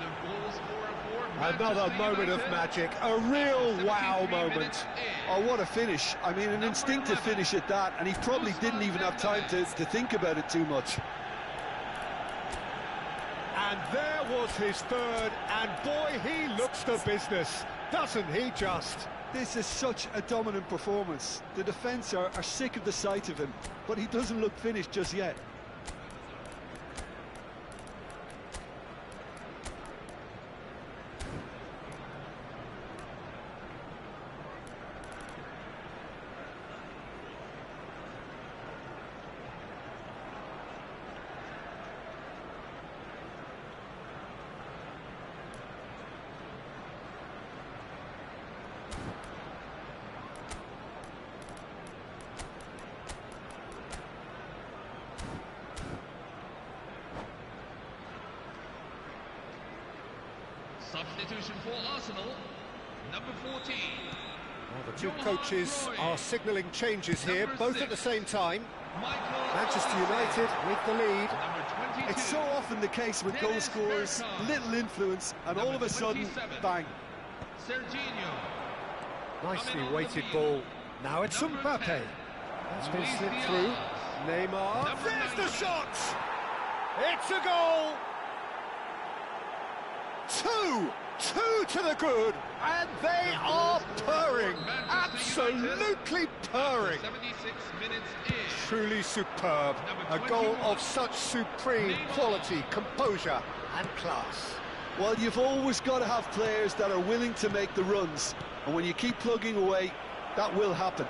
Another moment of magic, a real wow moment. Oh, what a finish. I mean, an instinctive finish at that, and he probably didn't even have time to think about it too much. And there was his third, and boy, he looks the business, doesn't he just? This is such a dominant performance. The defence are sick of the sight of him, but he doesn't look finished just yet. Substitution for Arsenal, number 14. Well, the two coaches are signalling changes here, both at the same time. Manchester United with the lead. It's so often the case with goal scorers, little influence, and all of a sudden, bang. Serginho. Nicely weighted ball. Now it's Mbappe. That's been slipped through. Neymar. There's the shot! It's a goal! Two to the good, and they are purring, absolutely purring. 76 minutes in. Truly superb, a goal of such supreme quality, composure and class. Well, you've always got to have players that are willing to make the runs, and when you keep plugging away, that will happen.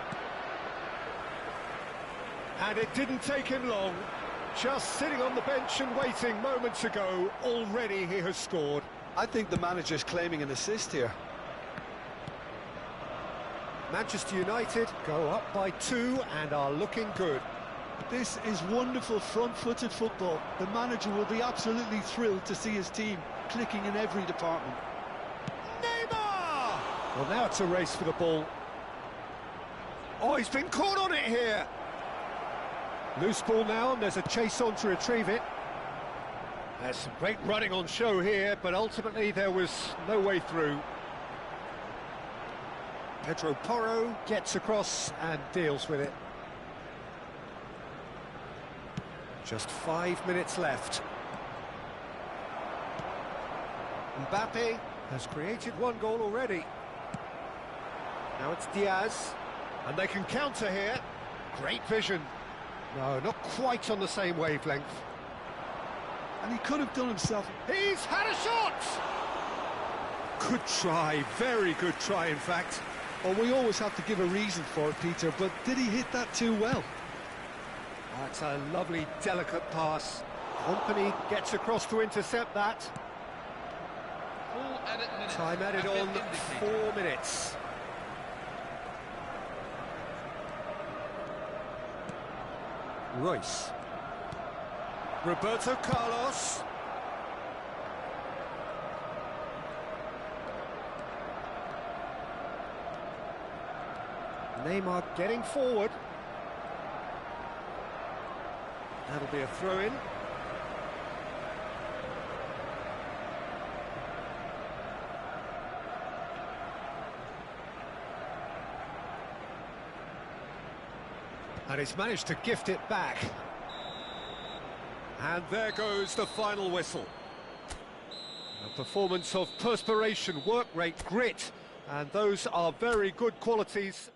And it didn't take him long, just sitting on the bench and waiting moments ago, already he has scored. I think the manager's claiming an assist here. Manchester United go up by 2 and are looking good. This is wonderful front-footed football. The manager will be absolutely thrilled to see his team clicking in every department. Neymar! Well, now it's a race for the ball. Oh, he's been caught on it here. Loose ball now, and there's a chase on to retrieve it. There's some great running on show here, but ultimately there was no way through. Pedro Porro gets across and deals with it. Just 5 minutes left. Mbappe has created one goal already. Now it's Diaz, and they can counter here. Great vision. No, not quite on the same wavelength. And he could have done himself. He's had a shot! Good try, very good try, in fact. Well, we always have to give a reason for it, Peter, but did he hit that too well? That's a lovely, delicate pass. Company gets across to intercept that. Full added minutes Time added have been on indicated. 4 minutes. Royce. Roberto Carlos. Neymar getting forward. That'll be a throw-in. And he's managed to gift it back. And there goes the final whistle. A performance of perspiration, work rate, grit, and those are very good qualities.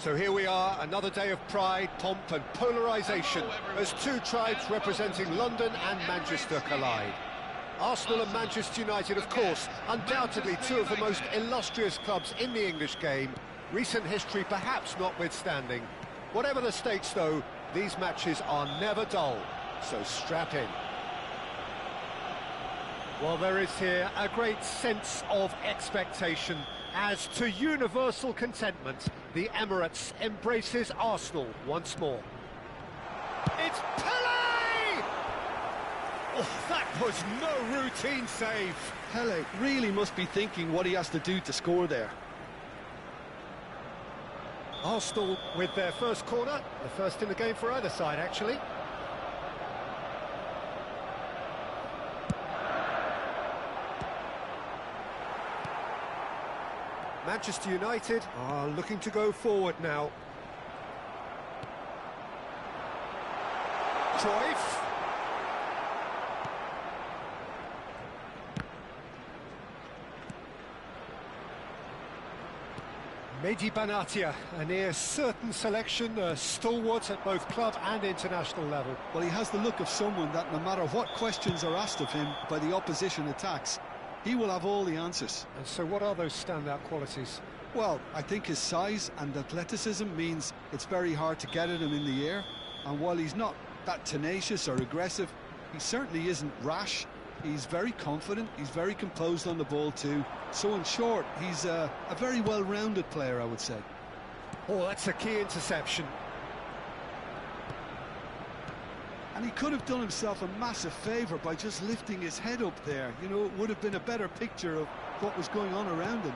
So here we are, another day of pride, pomp and polarisation as two tribes representing London and Manchester collide. Arsenal and Manchester United, of course, undoubtedly two of the most illustrious clubs in the English game, recent history perhaps notwithstanding. Whatever the stakes, though, these matches are never dull, so strap in. Well, there is here a great sense of expectation as, to universal contentment, the Emirates embraces Arsenal once more. It's Pele! Oh, that was no routine save. Pele really must be thinking what he has to do to score there. Arsenal with their first corner, the first in the game for either side, actually. Manchester United are looking to go forward now. Cruyff. Mehdi Benatia, a near certain selection, a stalwart at both club and international level. Well, he has the look of someone that no matter what questions are asked of him by the opposition attacks, he will have all the answers. And so what are those standout qualities? Well, I think his size and athleticism means it's very hard to get at him in the air. And while he's not that tenacious or aggressive, he certainly isn't rash. He's very confident, he's very composed on the ball too. So in short, he's a very well-rounded player, I would say. Oh, that's a key interception. And he could have done himself a massive favour by just lifting his head up there. You know, it would have been a better picture of what was going on around him.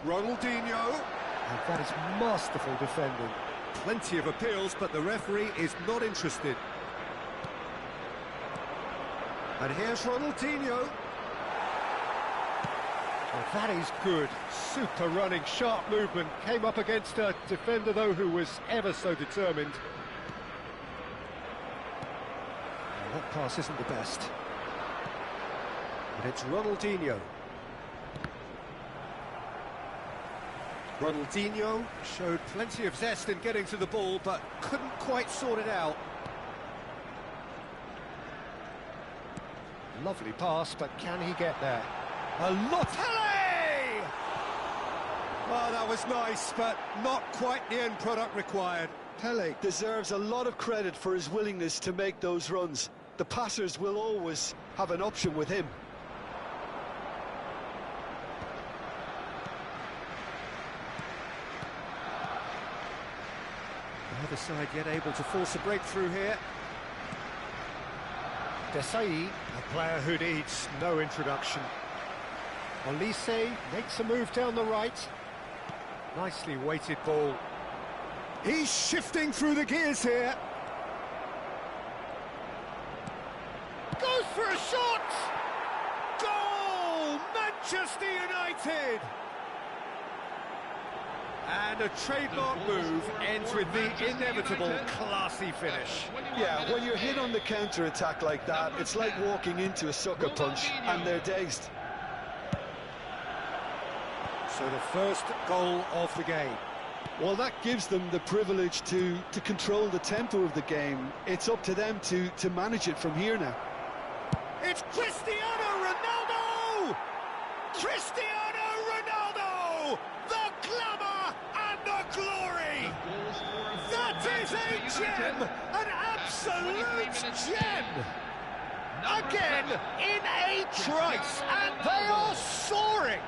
Ronaldinho. And that is masterful defending. Plenty of appeals, but the referee is not interested. And here's Ronaldinho. Oh, that is good. Super running, sharp movement. Came up against a defender, though, who was ever so determined. Oh, that pass isn't the best. But it's Ronaldinho. Ronaldinho showed plenty of zest in getting to the ball, but couldn't quite sort it out. Lovely pass, but can he get there? Lottelli! Oh, that was nice, but not quite the end product required. Pele deserves a lot of credit for his willingness to make those runs. The passers will always have an option with him. Neither side yet able to force a breakthrough here. Desai, a player who needs no introduction. Olise makes a move down the right. Nicely weighted ball. He's shifting through the gears here. Goes for a shot! Goal! Manchester United! And a trademark move ends with the inevitable classy finish. Yeah, when you're hit on the counter-attack like that, it's like walking into a sucker punch and they're dazed. So the first goal of the game. Well, that gives them the privilege to control the tempo of the game. It's up to them to manage it from here now. It's Cristiano Ronaldo! Cristiano Ronaldo! The glamour and the glory! That is a gem! An absolute gem! Again, in a trice, and they are soaring!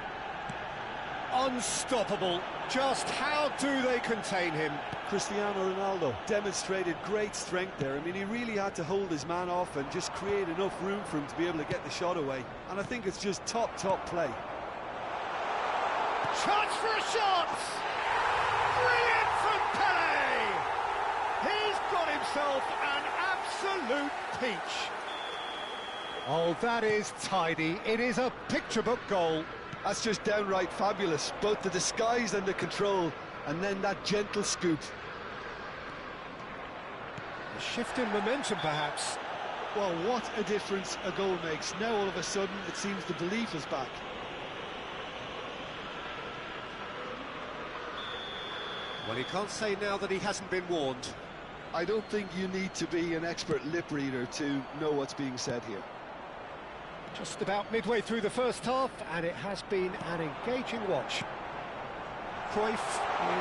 Unstoppable. Just how do they contain him? Cristiano Ronaldo demonstrated great strength there. I mean, he really had to hold his man off and just create enough room for him to be able to get the shot away. And I think it's just top play. Chance for a shot! Brilliant from Pele! He's got himself an absolute peach. Oh, that is tidy. It is a picture-book goal. That's just downright fabulous. Both the disguise and the control, and then that gentle scoop. A shift in momentum, perhaps. Well, what a difference a goal makes. Now, all of a sudden, it seems the belief is back. Well, he can't say now that he hasn't been warned. I don't think you need to be an expert lip reader to know what's being said here. Just about midway through the first half, and it has been an engaging watch. Cruyff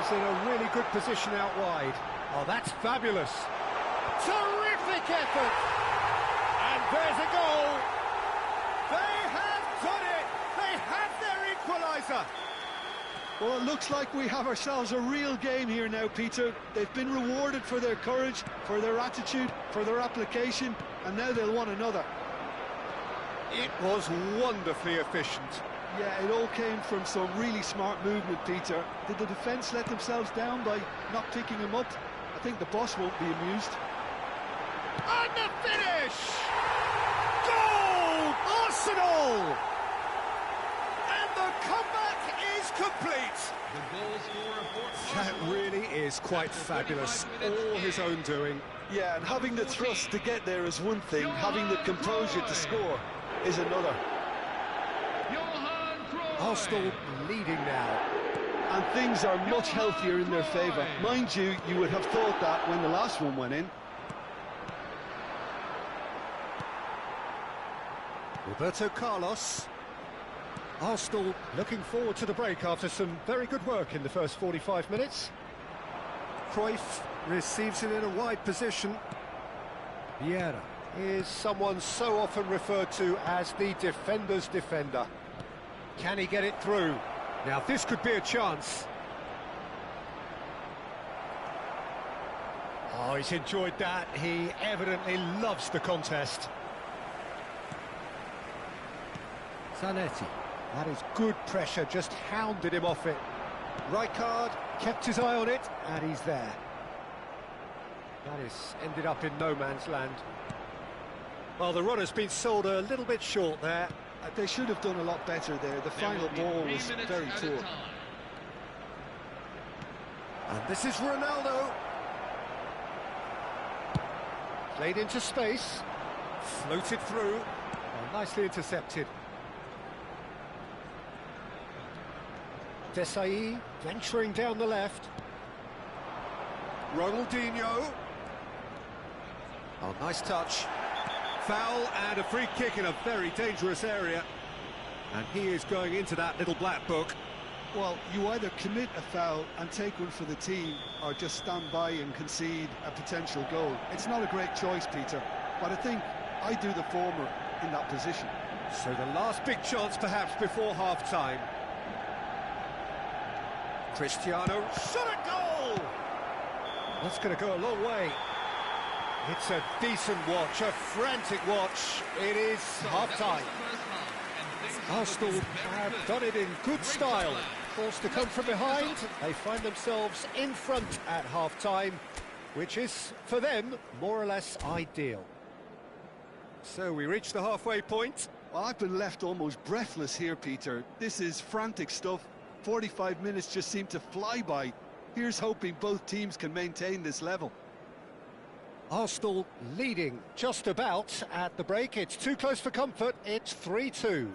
is in a really good position out wide. Oh, that's fabulous. Terrific effort! And there's a goal! They have done it! They have their equaliser! Well, it looks like we have ourselves a real game here now, Peter. They've been rewarded for their courage, for their attitude, for their application, and now they'll want another. It was wonderfully efficient. Yeah, it all came from some really smart movement, Peter. Did the defence let themselves down by not picking him up? I think the boss won't be amused. And the finish! Goal! Arsenal! complete. The goal scorer for That Arsenal. really is quite fabulous. 35 minutes All his in. own doing. Yeah, and having the thrust to get there is one thing, having the composure to score is another. Johan Cruyff. Arsenal leading now. And things are much healthier in their favour. Mind you, you would have thought that when the last one went in. Roberto Carlos. Arsenal looking forward to the break after some very good work in the first 45 minutes. Cruyff receives it in a wide position. Vieira is someone so often referred to as the defender's defender. Can he get it through? Now this could be a chance. Oh, he's enjoyed that. He evidently loves the contest. Zanetti. That is good pressure, just hounded him off it. Rijkaard kept his eye on it, and he's there. That is ended up in no man's land. Well, the runner's been sold a little bit short there. They should have done a lot better there. The final ball was very poor. And this is Ronaldo. Played into space. Floated through. Well, nicely intercepted. Desai venturing down the left. Ronaldinho. Oh, nice touch. Foul and a free kick in a very dangerous area. And he is going into that little black book. Well, you either commit a foul and take one for the team, or just stand by and concede a potential goal. It's not a great choice, Peter, but I think I do the former in that position. So the last big chance perhaps before half-time. Cristiano, shot a goal! That's going to go a long way. It's a decent watch, a frantic watch. It is half-time. Arsenal have done it in good style. Forced to come from behind, they find themselves in front at half-time, which is, for them, more or less ideal. So we reach the halfway point. Well, I've been left almost breathless here, Peter. This is frantic stuff. 45 minutes just seem to fly by. Here's hoping both teams can maintain this level. Arsenal leading just about at the break. It's too close for comfort. It's 3-2.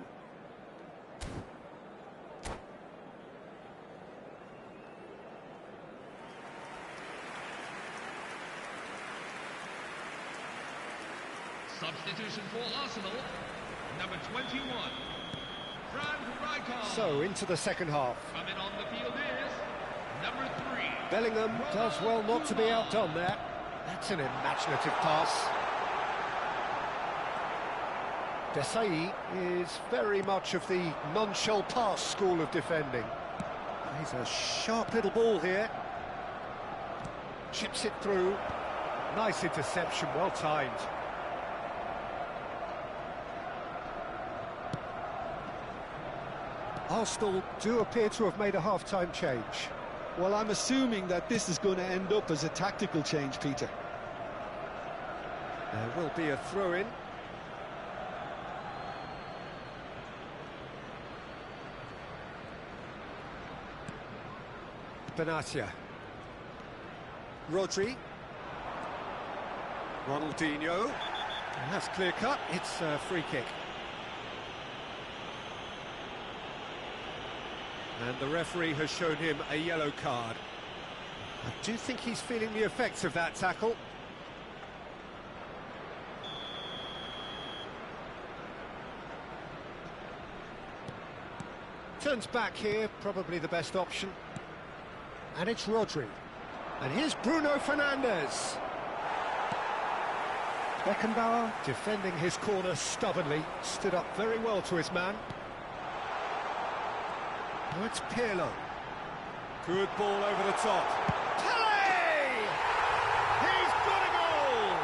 Substitution for Arsenal, number 21, Frank Rijkaard. So into the second half. Coming on the field is number 3. Bellingham does well not to be outdone there. That's an imaginative pass. Desai is very much of the non-shell pass school of defending. He's a sharp little ball here. Chips it through. Nice interception, well timed. Arsenal do appear to have made a half-time change. Well, I'm assuming that this is going to end up as a tactical change, Peter. There will be a throw-in. Benatia. Rodri. Ronaldinho. And that's clear-cut. It's a free kick. And the referee has shown him a yellow card. I do think he's feeling the effects of that tackle. Turns back here, probably the best option. And it's Rodri. And here's Bruno Fernandes. Beckenbauer defending his corner stubbornly, stood up very well to his man. Oh, it's Pirlo. Good ball over the top. Pele! He's got a goal!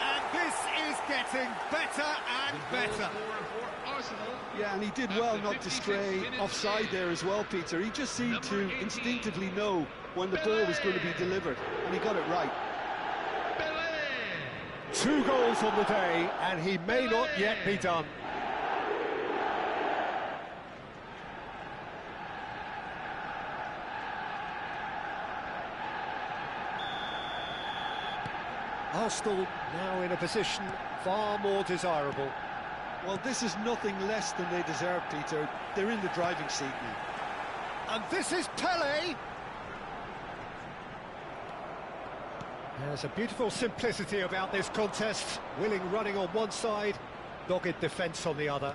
And this is getting better and better. Yeah, and he did well not to stray offside there as well, Peter. He just seemed to instinctively know when the ball was going to be delivered, and he got it right. 2 goals on the day, and he may not yet be done. Arsenal now in a position far more desirable. Well, this is nothing less than they deserve, Peter. They're in the driving seat now. And this is Pele. There's a beautiful simplicity about this contest. Willing running on one side, dogged defence on the other.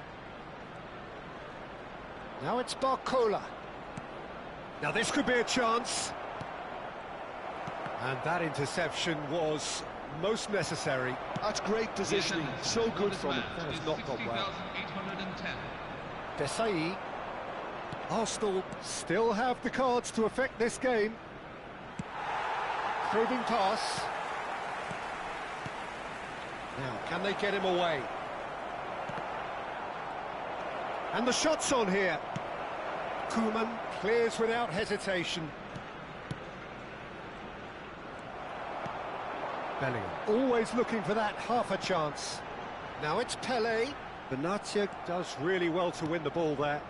Now it's Barcola. Now this could be a chance. And that interception was most necessary. That's great positioning, so good from him. That has not gone well. Desai. Arsenal still have the cards to affect this game. Probing pass. Now, can they get him away? And the shot's on here. Koeman clears without hesitation. Bellingham always looking for that half a chance. Now it's Pele. Benatia does really well to win the ball there.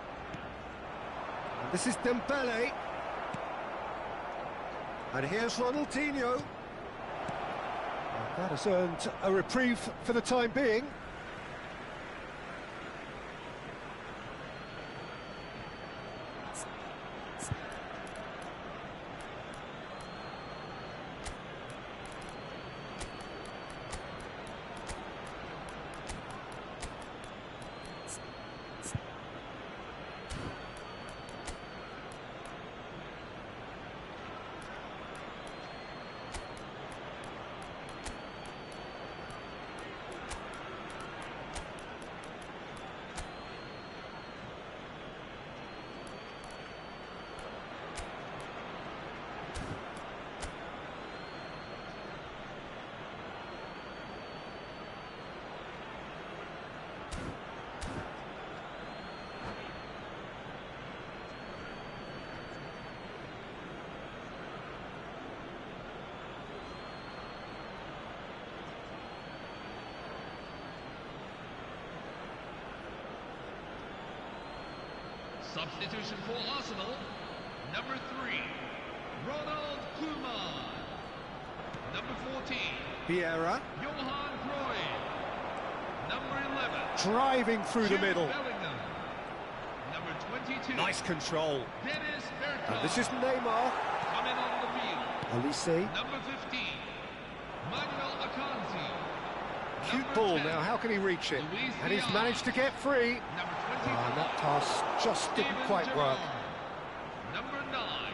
And this is Dembele. And here's Ronaldinho. That has earned a reprieve for the time being. Substitution for Arsenal, number 3, Ronald Koeman. Number 14, Vieira. Johan Cruyff. Number 11, Driving through the middle. Bellingham. Number 22, Nice control. Dennis Bergkamp. And this is Neymar. Coming on the field, Olise. number 15, Manuel Akanji. Cute Number ball 10, now, how can he reach it? Luis And he's Diaz. managed to get free. Number And that 25, pass just didn't Steven quite work. Gerrard. Number 9,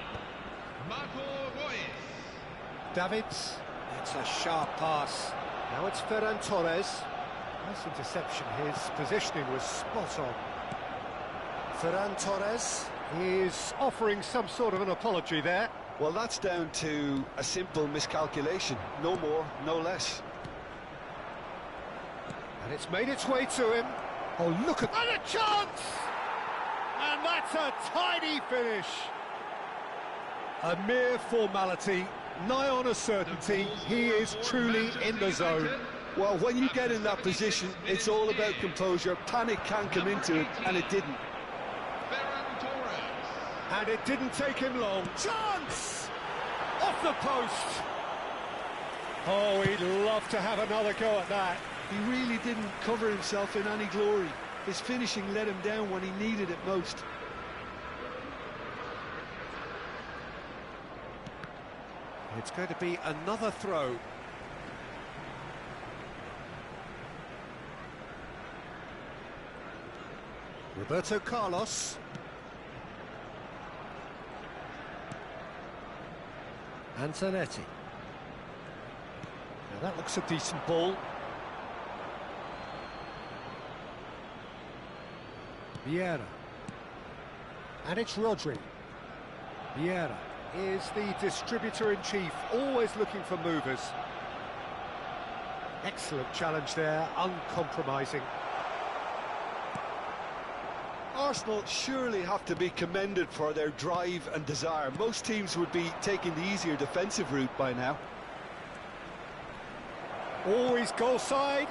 Marco Reus. Davids. It's a sharp pass. Now it's Ferran Torres. Nice interception. His positioning was spot on. Ferran Torres is offering some sort of an apology there. Well, that's down to a simple miscalculation. No more, no less. And it's made its way to him. Oh, look at... And a chance! And that's a tiny finish. A mere formality, nigh on a certainty. He is truly in the zone. Well, when you get in that position, it's all about composure. Panic can come into it, and it didn't. Ferran Torres. And it didn't take him long. Chance! Off the post! Oh, he'd love to have another go at that. He really didn't cover himself in any glory. His finishing let him down when he needed it most. It's going to be another throw. Roberto Carlos. Antonetti. Now that looks a decent ball. Vieira. And it's Rodri. Vieira is the distributor-in-chief, always looking for movers. Excellent challenge there, uncompromising. Arsenal surely have to be commended for their drive and desire. Most teams would be taking the easier defensive route by now. Always goal side.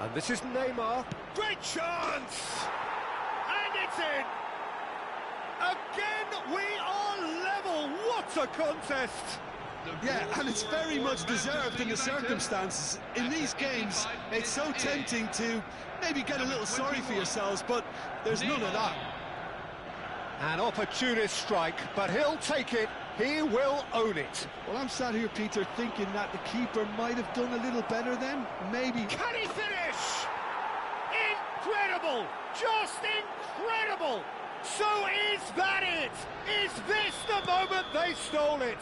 And this is Neymar. Great chance! And it's in! Again, we are level. What a contest! Yeah, and it's very much deserved in the circumstances. In these games, it's so tempting to maybe get a little sorry for yourselves, but there's none of that. An opportunist strike, but he'll take it. He will own it. Well, I'm sat here, Peter, thinking that the keeper might have done a little better then. Maybe. Can he finish? Incredible! Just incredible! So is that it? Is this the moment they stole it?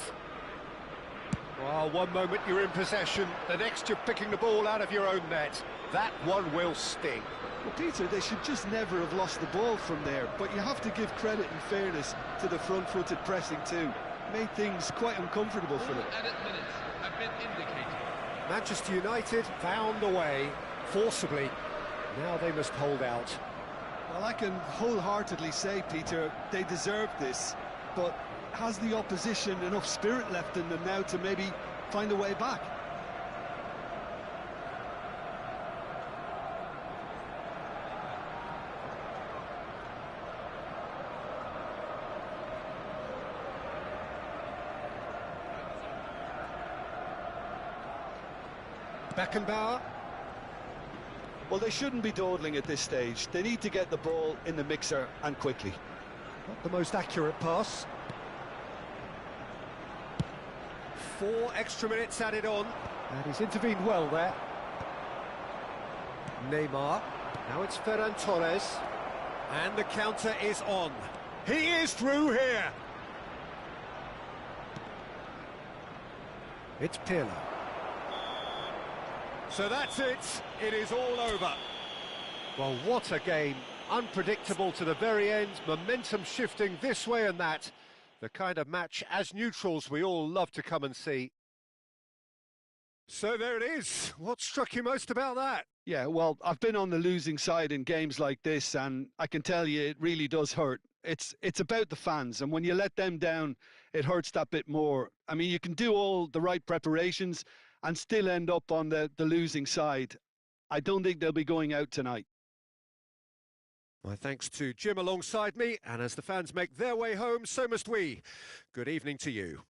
Well, one moment you're in possession, the next you're picking the ball out of your own net. That one will sting. Well, Peter, they should just never have lost the ball from there, but you have to give credit and fairness to the front-footed pressing too. Made things quite uncomfortable for them. Added minutes have been indicated. Manchester United found a way, forcibly. Now they must hold out. Well, I can wholeheartedly say, Peter, they deserve this, but has the opposition enough spirit left in them now to maybe find a way back? Beckenbauer. Well, they shouldn't be dawdling at this stage. They need to get the ball in the mixer and quickly. Not the most accurate pass. 4 extra minutes added on, and he's intervened well there. Neymar. Now it's Ferran Torres. And the counter is on. He is through here. It's Pirlo. So that's it. It is all over. Well, what a game. Unpredictable to the very end. Momentum shifting this way and that. The kind of match, as neutrals, we all love to come and see. So there it is. What struck you most about that? Yeah, well, I've been on the losing side in games like this, and I can tell you it really does hurt. It's about the fans, and when you let them down, it hurts that bit more. I mean, you can do all the right preparations and still end up on the losing side. I don't think they'll be going out tonight. My thanks to Jim alongside me, and as the fans make their way home, so must we. Good evening to you.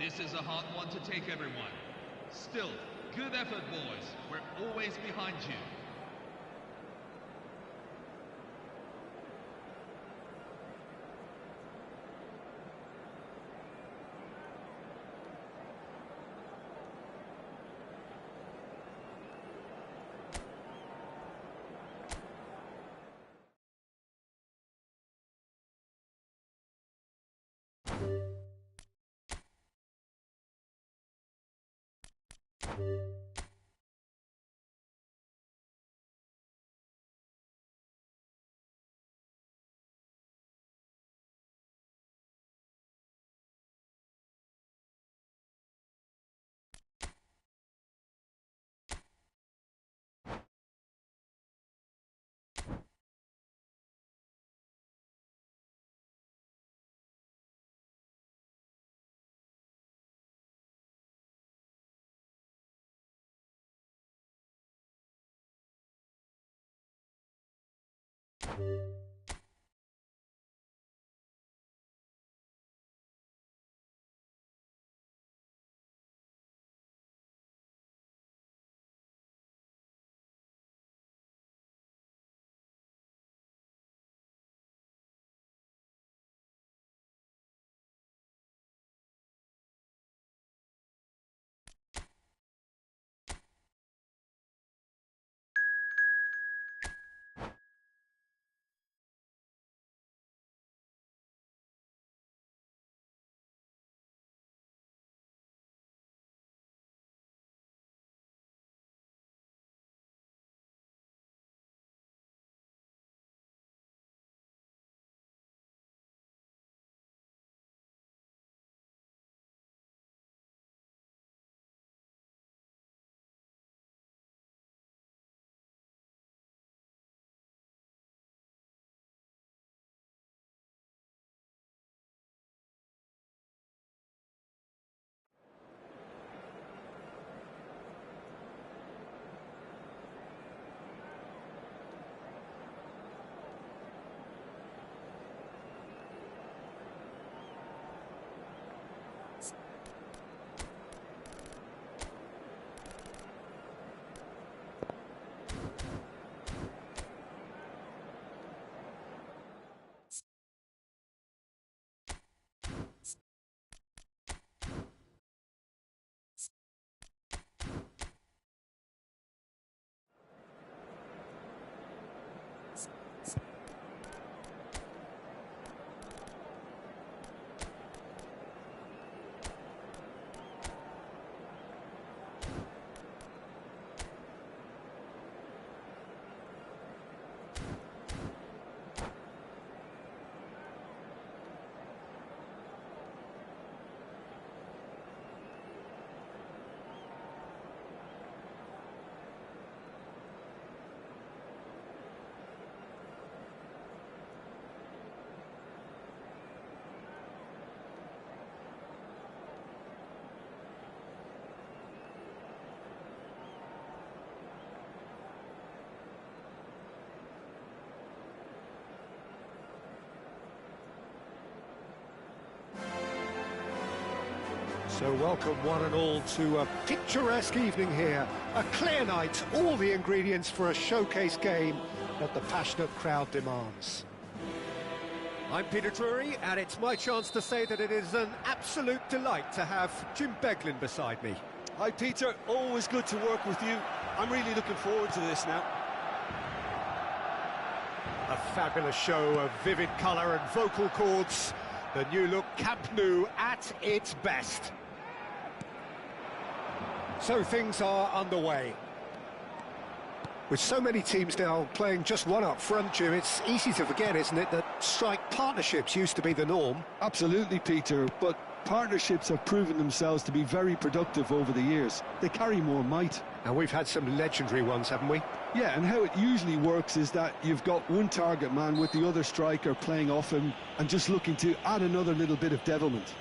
This is a hard one to take, everyone. Still, good effort, boys. We're always behind you. So welcome one and all to a picturesque evening here. A clear night, all the ingredients for a showcase game that the passionate crowd demands. I'm Peter Drury, and it's my chance to say that it is an absolute delight to have Jim Beglin beside me. Hi Peter, always good to work with you. I'm really looking forward to this now. A fabulous show of vivid colour and vocal cords. The new look Camp Nou at its best. So things are underway. With so many teams now playing just one up front, Jim, it's easy to forget, isn't it, that strike partnerships used to be the norm? Absolutely, Peter, but partnerships have proven themselves to be very productive over the years. They carry more might. And we've had some legendary ones, haven't we? Yeah, and how it usually works is that you've got one target man with the other striker playing off him and just looking to add another little bit of devilment.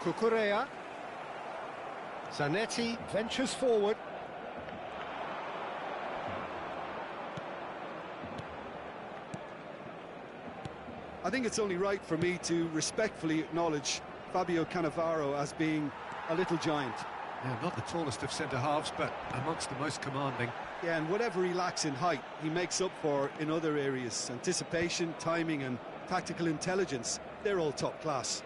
Cucurella. Zanetti ventures forward. I think it's only right for me to respectfully acknowledge Fabio Cannavaro as being a little giant. Yeah, not the tallest of centre-halves, but amongst the most commanding. Yeah, and whatever he lacks in height, he makes up for in other areas. Anticipation, timing and tactical intelligence, they're all top class.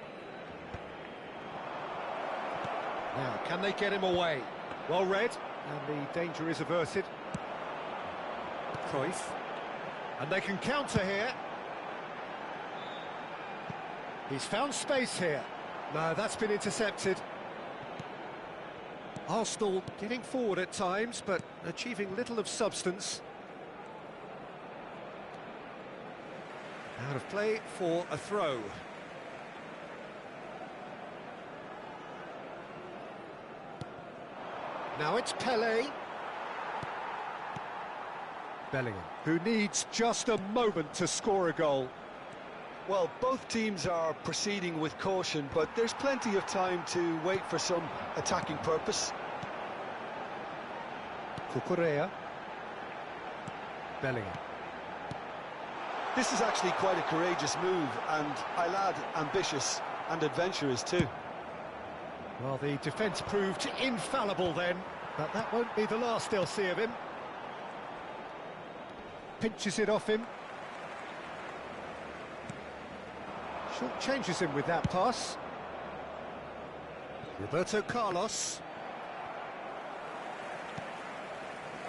Now, can they get him away? Well read, and the danger is averted. Cruyff. And they can counter here. He's found space here. No, that's been intercepted. Arsenal getting forward at times, but achieving little of substance. Out of play for a throw. Now it's Pelé. Bellingham, who needs just a moment to score a goal. Well, both teams are proceeding with caution, but there's plenty of time to wait for some attacking purpose. Cucurella. Bellingham. This is actually quite a courageous move, and I'll add ambitious and adventurous too. Well, the defence proved infallible then, but that won't be the last they'll see of him. Pinches it off him. Short changes him with that pass. Roberto Carlos.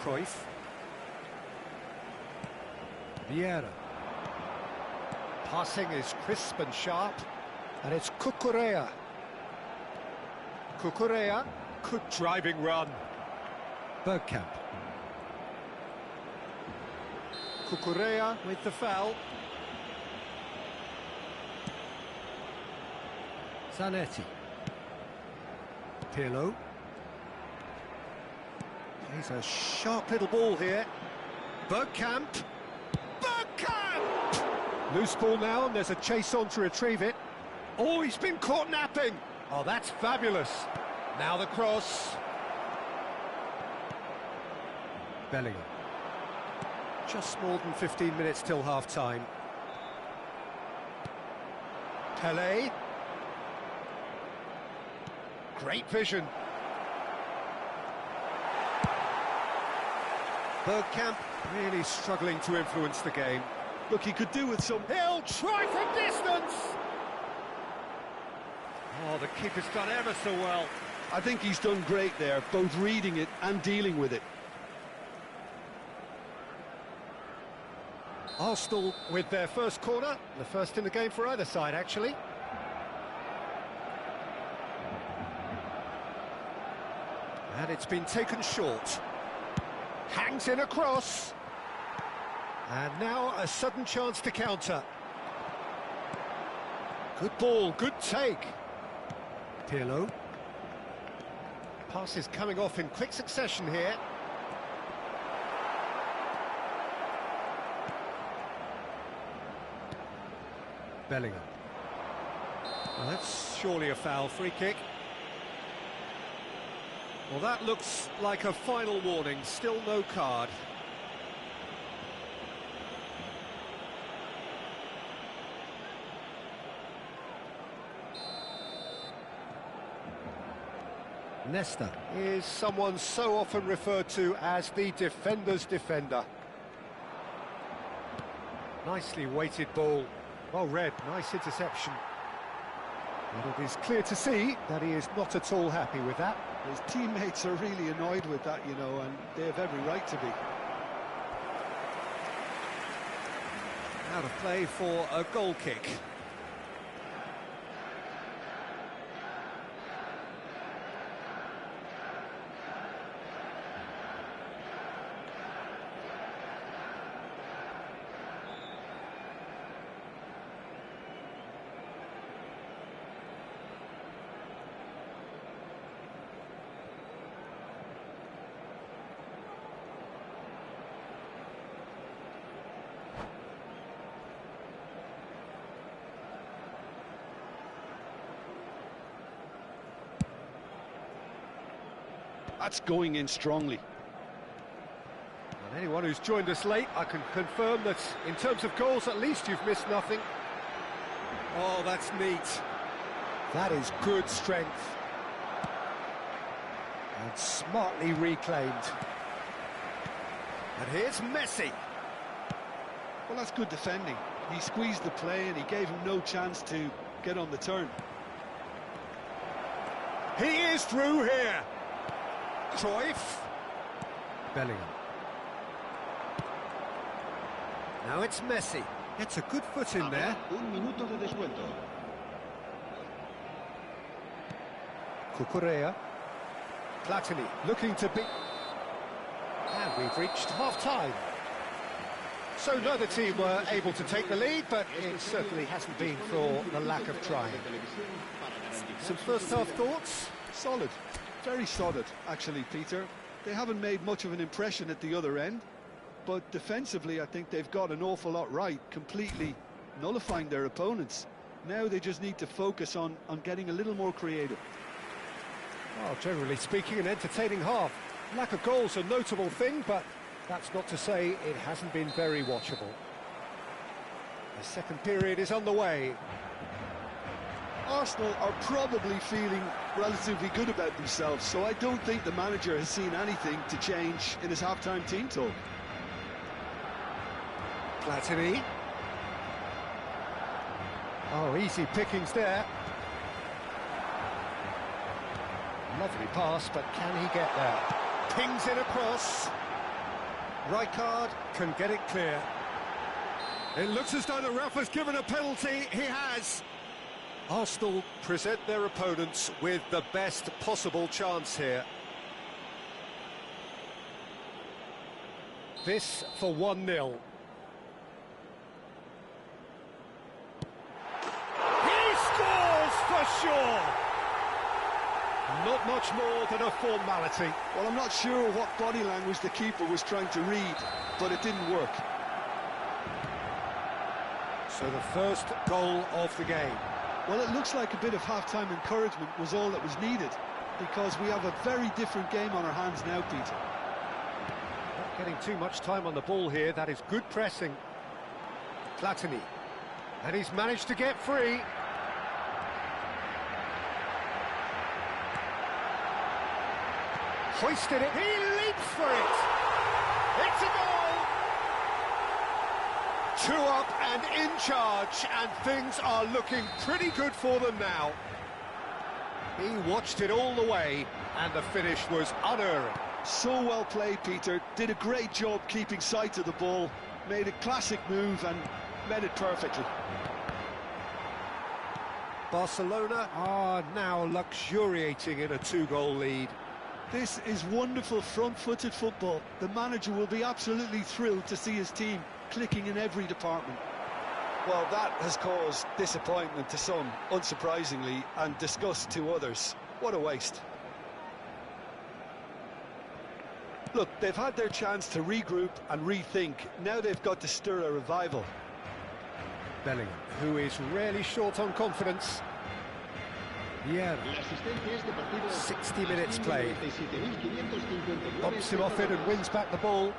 Cruyff. Vieira. Passing is crisp and sharp, and it's Cucurella. Cucurella, good driving run. Bergkamp. Cucurella with the foul. Zanetti. Pirlo. He's a sharp little ball here. Bergkamp. Bergkamp! Loose ball now, and there's a chase on to retrieve it. Oh, he's been caught napping. Oh, that's fabulous. Now the cross. Bellingham. Just more than 15 minutes till half-time. Pelé. Great vision. Bergkamp really struggling to influence the game. Look, he could do with some... He'll try from distance! Oh, the keeper's done ever so well. I think he's done great there, both reading it and dealing with it. Arsenal with their first corner, the first in the game for either side, actually. And it's been taken short. Hangs in a cross. And now a sudden chance to counter. Good ball, good take. Pirlo. Passes coming off in quick succession here. Bellingham. Well, that's surely a foul, free kick. Well, that looks like a final warning, still no card. Nesta is someone so often referred to as the defender's defender. Nicely weighted ball. Well read, nice interception. And it is clear to see that he is not at all happy with that. His teammates are really annoyed with that, you know, and they have every right to be. Out of play for a goal kick. That's going in strongly. And anyone who's joined us late, I can confirm that in terms of goals, at least you've missed nothing. Oh, that's neat. That is good strength. And smartly reclaimed. And here's Messi. Well, that's good defending. He squeezed the play and he gave him no chance to get on the turn. He is through here. Cruyff. Bellingham. Now it's Messi. Gets a good foot in there. Un minuto de descuento. Cucurella. Platini looking to beat. And we've reached half-time. So neither team were able to take the lead, but it certainly hasn't been for the lack of trying. Some first-half thoughts? Solid. Very solid, actually, Peter. They haven't made much of an impression at the other end, but defensively I think they've got an awful lot right, completely nullifying their opponents. Now they just need to focus on getting a little more creative. Well, generally speaking, an entertaining half. Lack of goals a notable thing, but that's not to say it hasn't been very watchable. The second period is underway. Arsenal are probably feeling relatively good about themselves, so I don't think the manager has seen anything to change in his half-time team talk. Platini. Oh, easy pickings there. Lovely pass, but can he get there? Pings it across. Rijkaard can get it clear. It looks as though the ref has given a penalty. He has. Arsenal present their opponents with the best possible chance here. This for 1-0. He scores for sure! Not much more than a formality. Well, I'm not sure what body language the keeper was trying to read, but it didn't work. So the first goal of the game. Well, it looks like a bit of half-time encouragement was all that was needed, because we have a very different game on our hands now, Peter. Not getting too much time on the ball here. That is good pressing. Platini. And he's managed to get free. Hoisted it. He leaps for it. It's a goal. 2 up and in charge, and things are looking pretty good for them now. He watched it all the way, and the finish was unerring. So well played, Peter. Did a great job keeping sight of the ball. Made a classic move and met it perfectly. Barcelona are now luxuriating in a 2-goal lead. This is wonderful front-footed football. The manager will be absolutely thrilled to see his team clicking in every department. Well, that has caused disappointment to some, unsurprisingly, and disgust to others. What a waste. Look, they've had their chance to regroup and rethink. Now they've got to stir a revival. Bellingham, who is rarely short on confidence. Yeah, 60 minutes played. Bumps him off it and wins back the ball.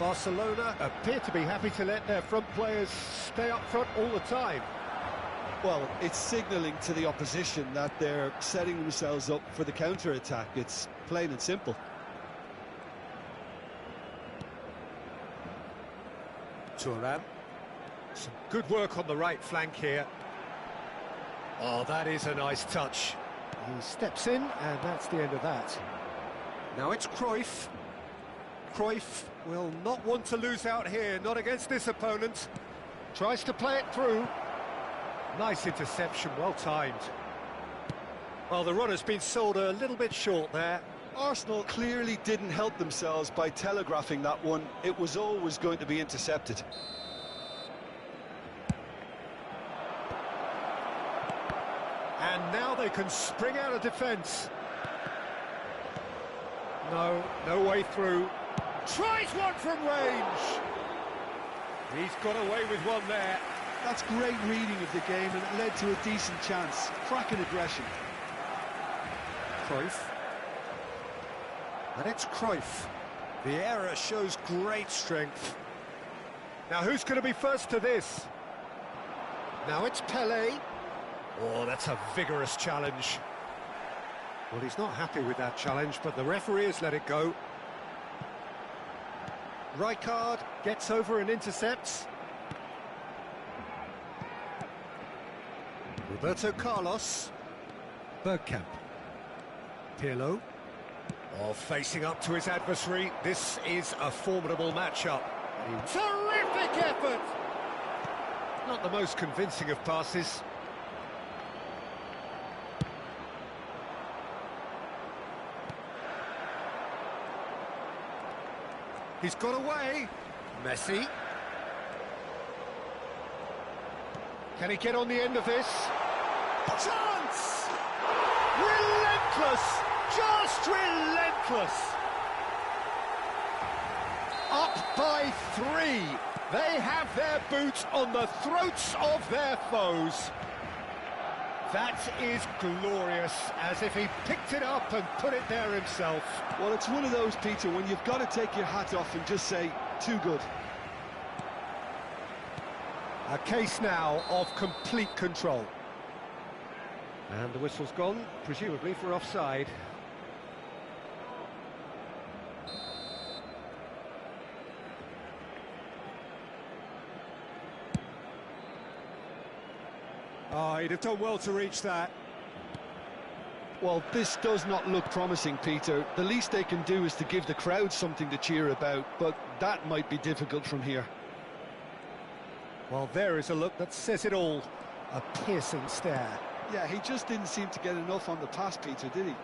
Barcelona appear to be happy to let their front players stay up front all the time. Well, it's signalling to the opposition that they're setting themselves up for the counter-attack. It's plain and simple. Thuram. Some good work on the right flank here. Oh, that is a nice touch. He steps in, and that's the end of that. Now it's Cruyff. Cruyff will not want to lose out here, not against this opponent. Tries to play it through. Nice interception, well timed. Well, the run has been sold a little bit short there. Arsenal clearly didn't help themselves by telegraphing that one. It was always going to be intercepted. And now they can spring out of defence. No way through. Tries one from range. He's got away with one there. That's great reading of the game, and it led to a decent chance. Cracking aggression. Cruyff. And it's Cruyff. The error shows great strength. Now who's going to be first to this? Now it's Pelé. Oh, that's a vigorous challenge. Well, he's not happy with that challenge, but the referee has let it go. Rijkaard gets over and intercepts. Roberto Carlos. Bergkamp. Pirlo. Oh, facing up to his adversary. This is a formidable matchup. Terrific effort! Not the most convincing of passes. He's got away. Messi. Can he get on the end of this? Chance! Relentless! Just relentless! Up by 3. They have their boots on the throats of their foes. That is glorious, as if he picked it up and put it there himself. Well, it's one of those, Peter, when you've got to take your hat off and just say, too good. A case now of complete control. And the whistle's gone, presumably for offside. Oh, he'd have done well to reach that. Well, this does not look promising, Peter. The least they can do is to give the crowd something to cheer about, but that might be difficult from here. Well, there is a look that says it all. A piercing stare. Yeah, he just didn't seem to get enough on the pass, Peter, did he?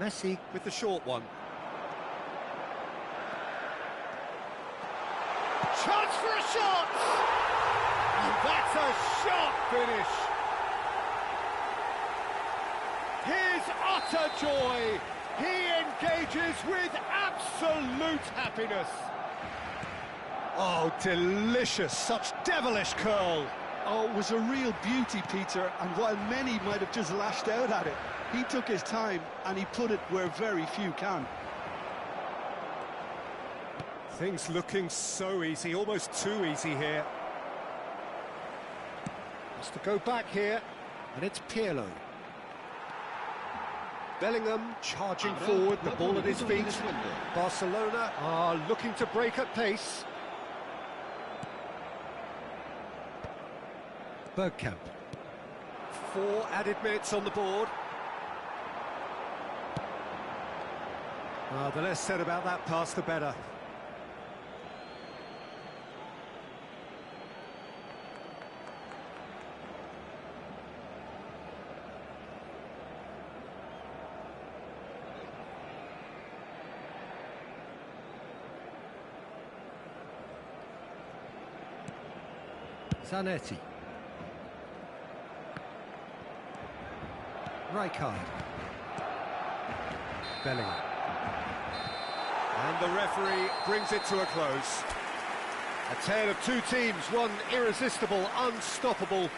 Messi with the short one. Chance for a shot! And that's a sharp finish. His utter joy. He engages with absolute happiness. Oh, delicious. Such devilish curl. Oh, it was a real beauty, Peter, and while many might have just lashed out at it, he took his time and he put it where very few can. Things looking so easy, almost too easy here. Has to go back here, and it's Pirlo. Bellingham charging forward, the ball at his feet. Barcelona are looking to break at pace. Bergkamp. 4 added minutes on the board. The less said about that pass, the better. Zanetti. Rijkaard. Bellingham. And the referee brings it to a close. A tale of two teams, one irresistible, unstoppable,